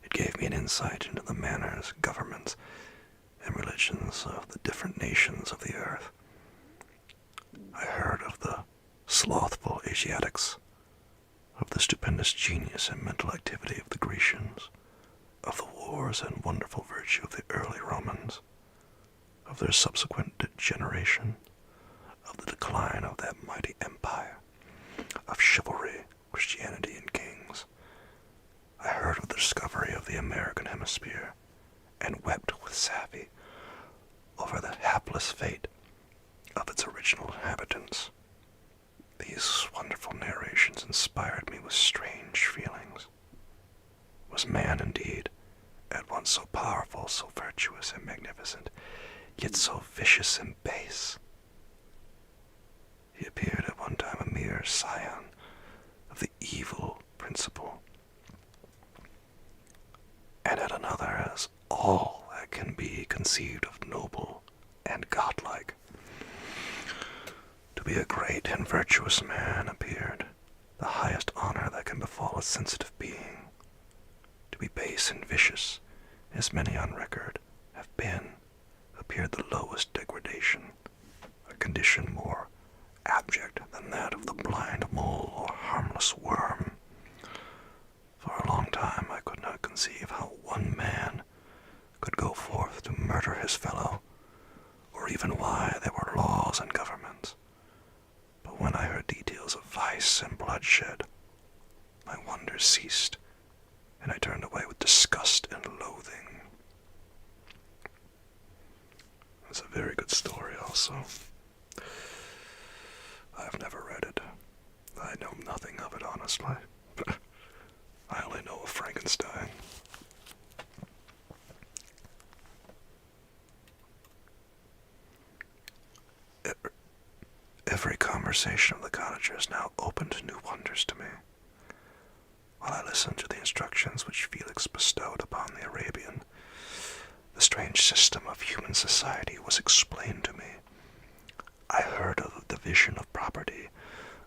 It gave me an insight into the manners, governments, and religions of the different nations of the earth. I heard of the slothful Asiatics, of the stupendous genius and mental activity of the Grecians, of the wars and wonderful virtue of the early Romans, of their subsequent degeneration, of the decline of that mighty empire, of chivalry, Christianity, and kings. I heard of the discovery of the American hemisphere, and wept with Safie over the hapless fate of its original inhabitants. These wonderful narrations inspired me with strange feelings. Was man, indeed, at once so powerful, so virtuous and magnificent, yet so vicious and base? He appeared at one time a mere scion of the evil principle, and at another as all that can be conceived of noble and godlike. To be a great and virtuous man appeared the highest honor that can befall a sensitive being. To be base and vicious, as many on record have been, appeared the lowest degradation, a condition more abject than that of the blind mole or harmless worm. For a long time I could not conceive how one man could go forth to murder his fellow, or even why there were laws and governments. But when I heard details of vice and bloodshed, my wonder ceased, and I turned away with disgust and loathing. It's a very good story also. I've never read it. I know nothing of it, honestly. I only know of Frankenstein. Every conversation of the cottagers now opened new wonders to me. While I listened to the instructions which Felix bestowed upon the Arabian, the strange system of human society was explained to me. I heard of the division of property,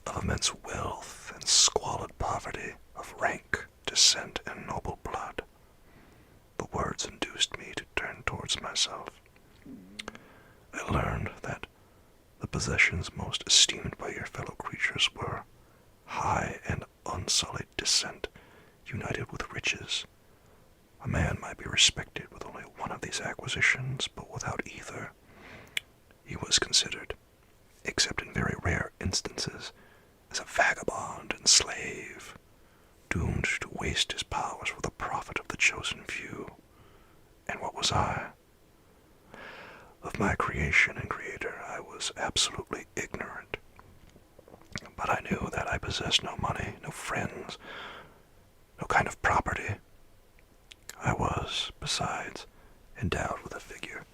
of immense wealth and squalid poverty, of rank, descent, and noble blood. The words induced me to turn towards myself. I learned that the possessions most esteemed by your fellow creatures were high and unsullied descent, united with riches. A man might be respected with only one of these acquisitions, but without either. He was considered, except in very rare instances, as a vagabond and slave, doomed to waste his powers for the profit of the chosen few. And what was I? Of my creation and creator I was absolutely ignorant. But I knew that I possessed no money, no friends, no kind of property. I was, besides, endowed with a figure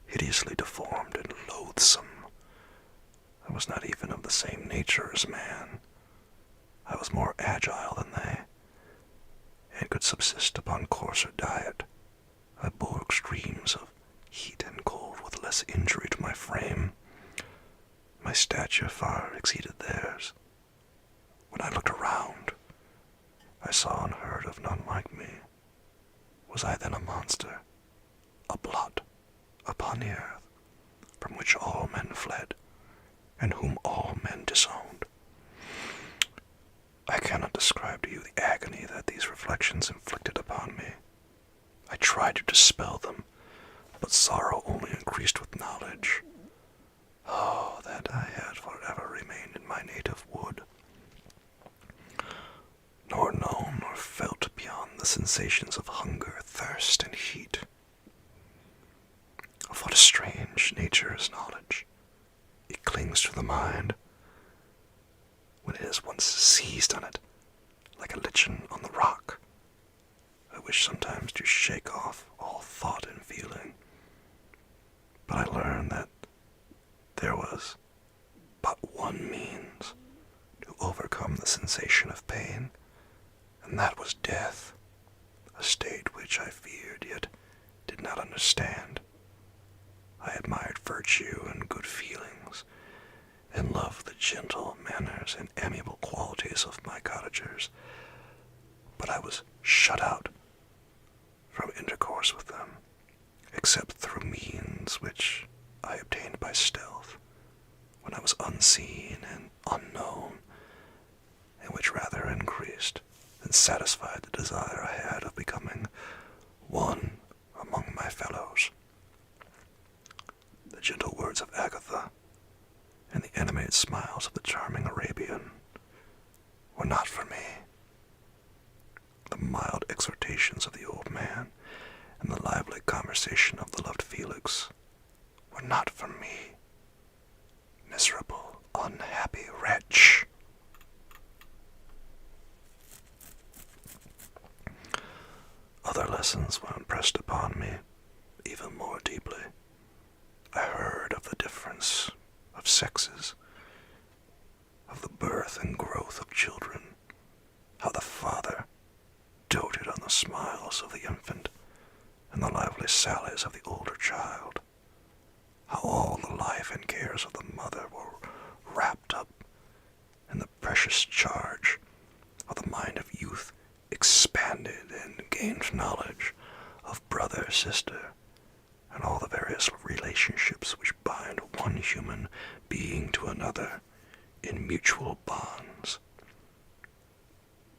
hideously deformed and loathsome. I was not even of the same nature as man. I was more agile than they, and could subsist upon coarser diet. I bore extremes of heat and cold with less injury to my frame. My stature far exceeded theirs. When I looked around, I saw and heard of none like me. Was I then a monster, a blot upon the earth, from which all men fled, and whom all men disowned? I cannot describe to you the agony that these reflections inflicted upon me. I tried to dispel them, but sorrow only increased with knowledge. Oh, that I had forever remained in my native wood, nor known nor felt beyond the sensations of hunger, thirst, and heat. Of what a strange nature is knowledge. It clings to the mind. When it has once seized on it, like a lichen on the rock, I wish sometimes to shake off all thought and feeling. But I learned that there was but one means to overcome the sensation of pain, and that was death, a state which I feared yet did not understand. I admired virtue and good feelings, and loved the gentle manners and amiable qualities of my cottagers, but I was shut out from intercourse with them, except through means which I obtained by stealth, when I was unseen and unknown, and which rather increased than satisfied the desire I had of becoming one among my fellows. The gentle words of Agatha and the animated smiles of the charming Arabian were not for me. The mild exhortations of the old man and the lively conversation of the loved Felix were not for me. Miserable, unhappy wretch! Other lessons were impressed upon me even more deeply. I heard of the difference of sexes, of the birth and growth of children, how the father doted on the smiles of the infant and the lively sallies of the older child, how all the life and cares of the mother were wrapped up in the precious charge of the mind of youth, expanded and gained knowledge of brother, sister, and all the various relationships which bind one human being to another in mutual bonds.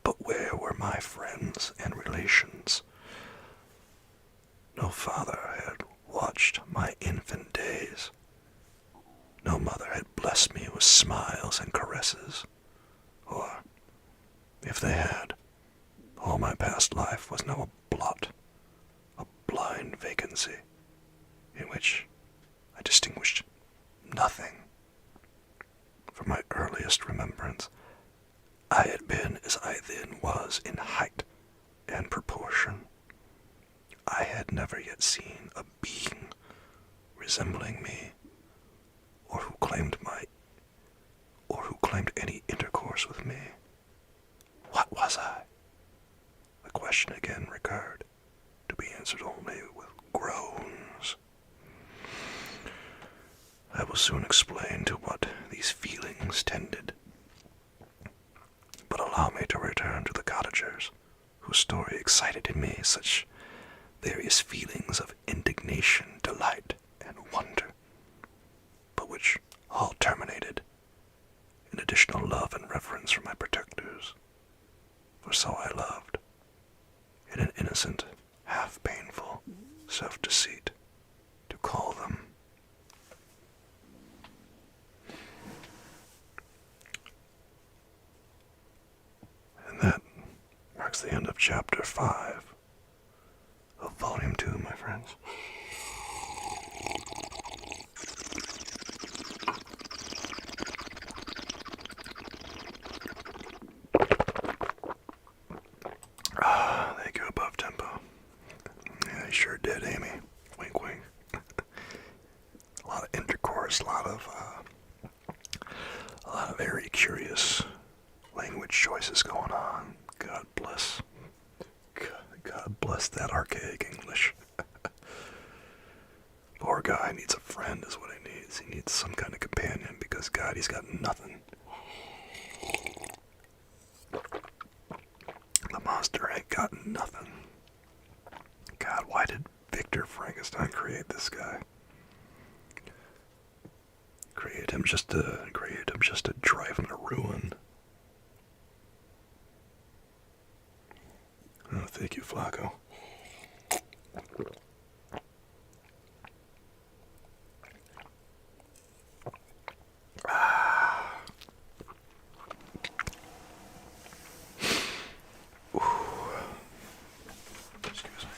But where were my friends and relations? No father had watched my infant days. No mother had blessed me with smiles and caresses. Or, if they had, all my past life was now a blot, a blind vacancy, in which I distinguished nothing. From my earliest remembrance, I had been as I then was in height and proportion. I had never yet seen a being resembling me, or who claimed any intercourse with me. What was I? The question again recurred, to be answered only with groans. I will soon explain to what these feelings tended, but allow me to return to the cottagers, whose story excited in me such various feelings of indignation, delight, and wonder, but which all terminated in additional love and reverence for my protectors, for so I loved, in an innocent, half-painful self-deceit, to call them. And that marks the end of Chapter 5 of Volume 2, my friends. Thank you, Above Tempo. Yeah, you sure did, Amy. Wink, wink. of very curious language choices going on. God bless. God bless that archaic English. Poor guy needs a friend is what he needs. He needs some kind of companion because, God, he's got nothing. The monster ain't got nothing. God, why did Victor Frankenstein create this guy? Create him just to drive him to ruin. Oh, thank you, Flacco. Excuse me.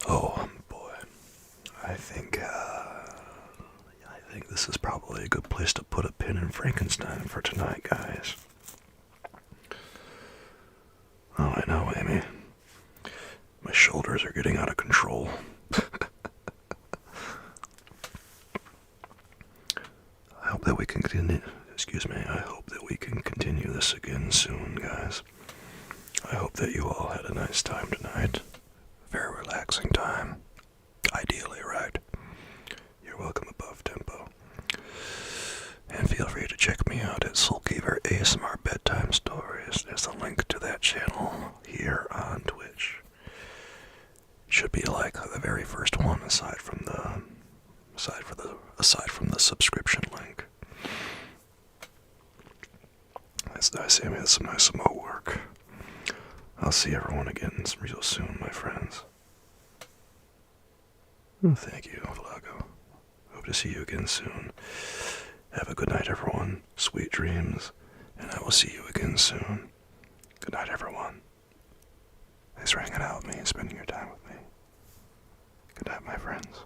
Oh boy, I think this is probably a good place to put a pin in Frankenstein for tonight, guys. Oh, I know, Amy. My shoulders are getting out of control. I hope that we can continue. Excuse me. I hope that we can continue this again soon, guys. I hope that you all had a nice time tonight. Very relaxing time. Ideally, right? You're welcome above tempo. And feel free to check me out at Soulkeeper ASMR Bedtime Stories. There's a link to that channel here on Twitch. Should be like the very first one, aside from the subscription link. That's nice. I mean, that's some nice remote work. I'll see everyone again real soon, my friends. Thank you, Vlago. Hope to see you again soon. Have a good night, everyone. Sweet dreams, and I will see you again soon. Good night, everyone. Thanks for hanging out with me and spending your time with me. Good night, my friends.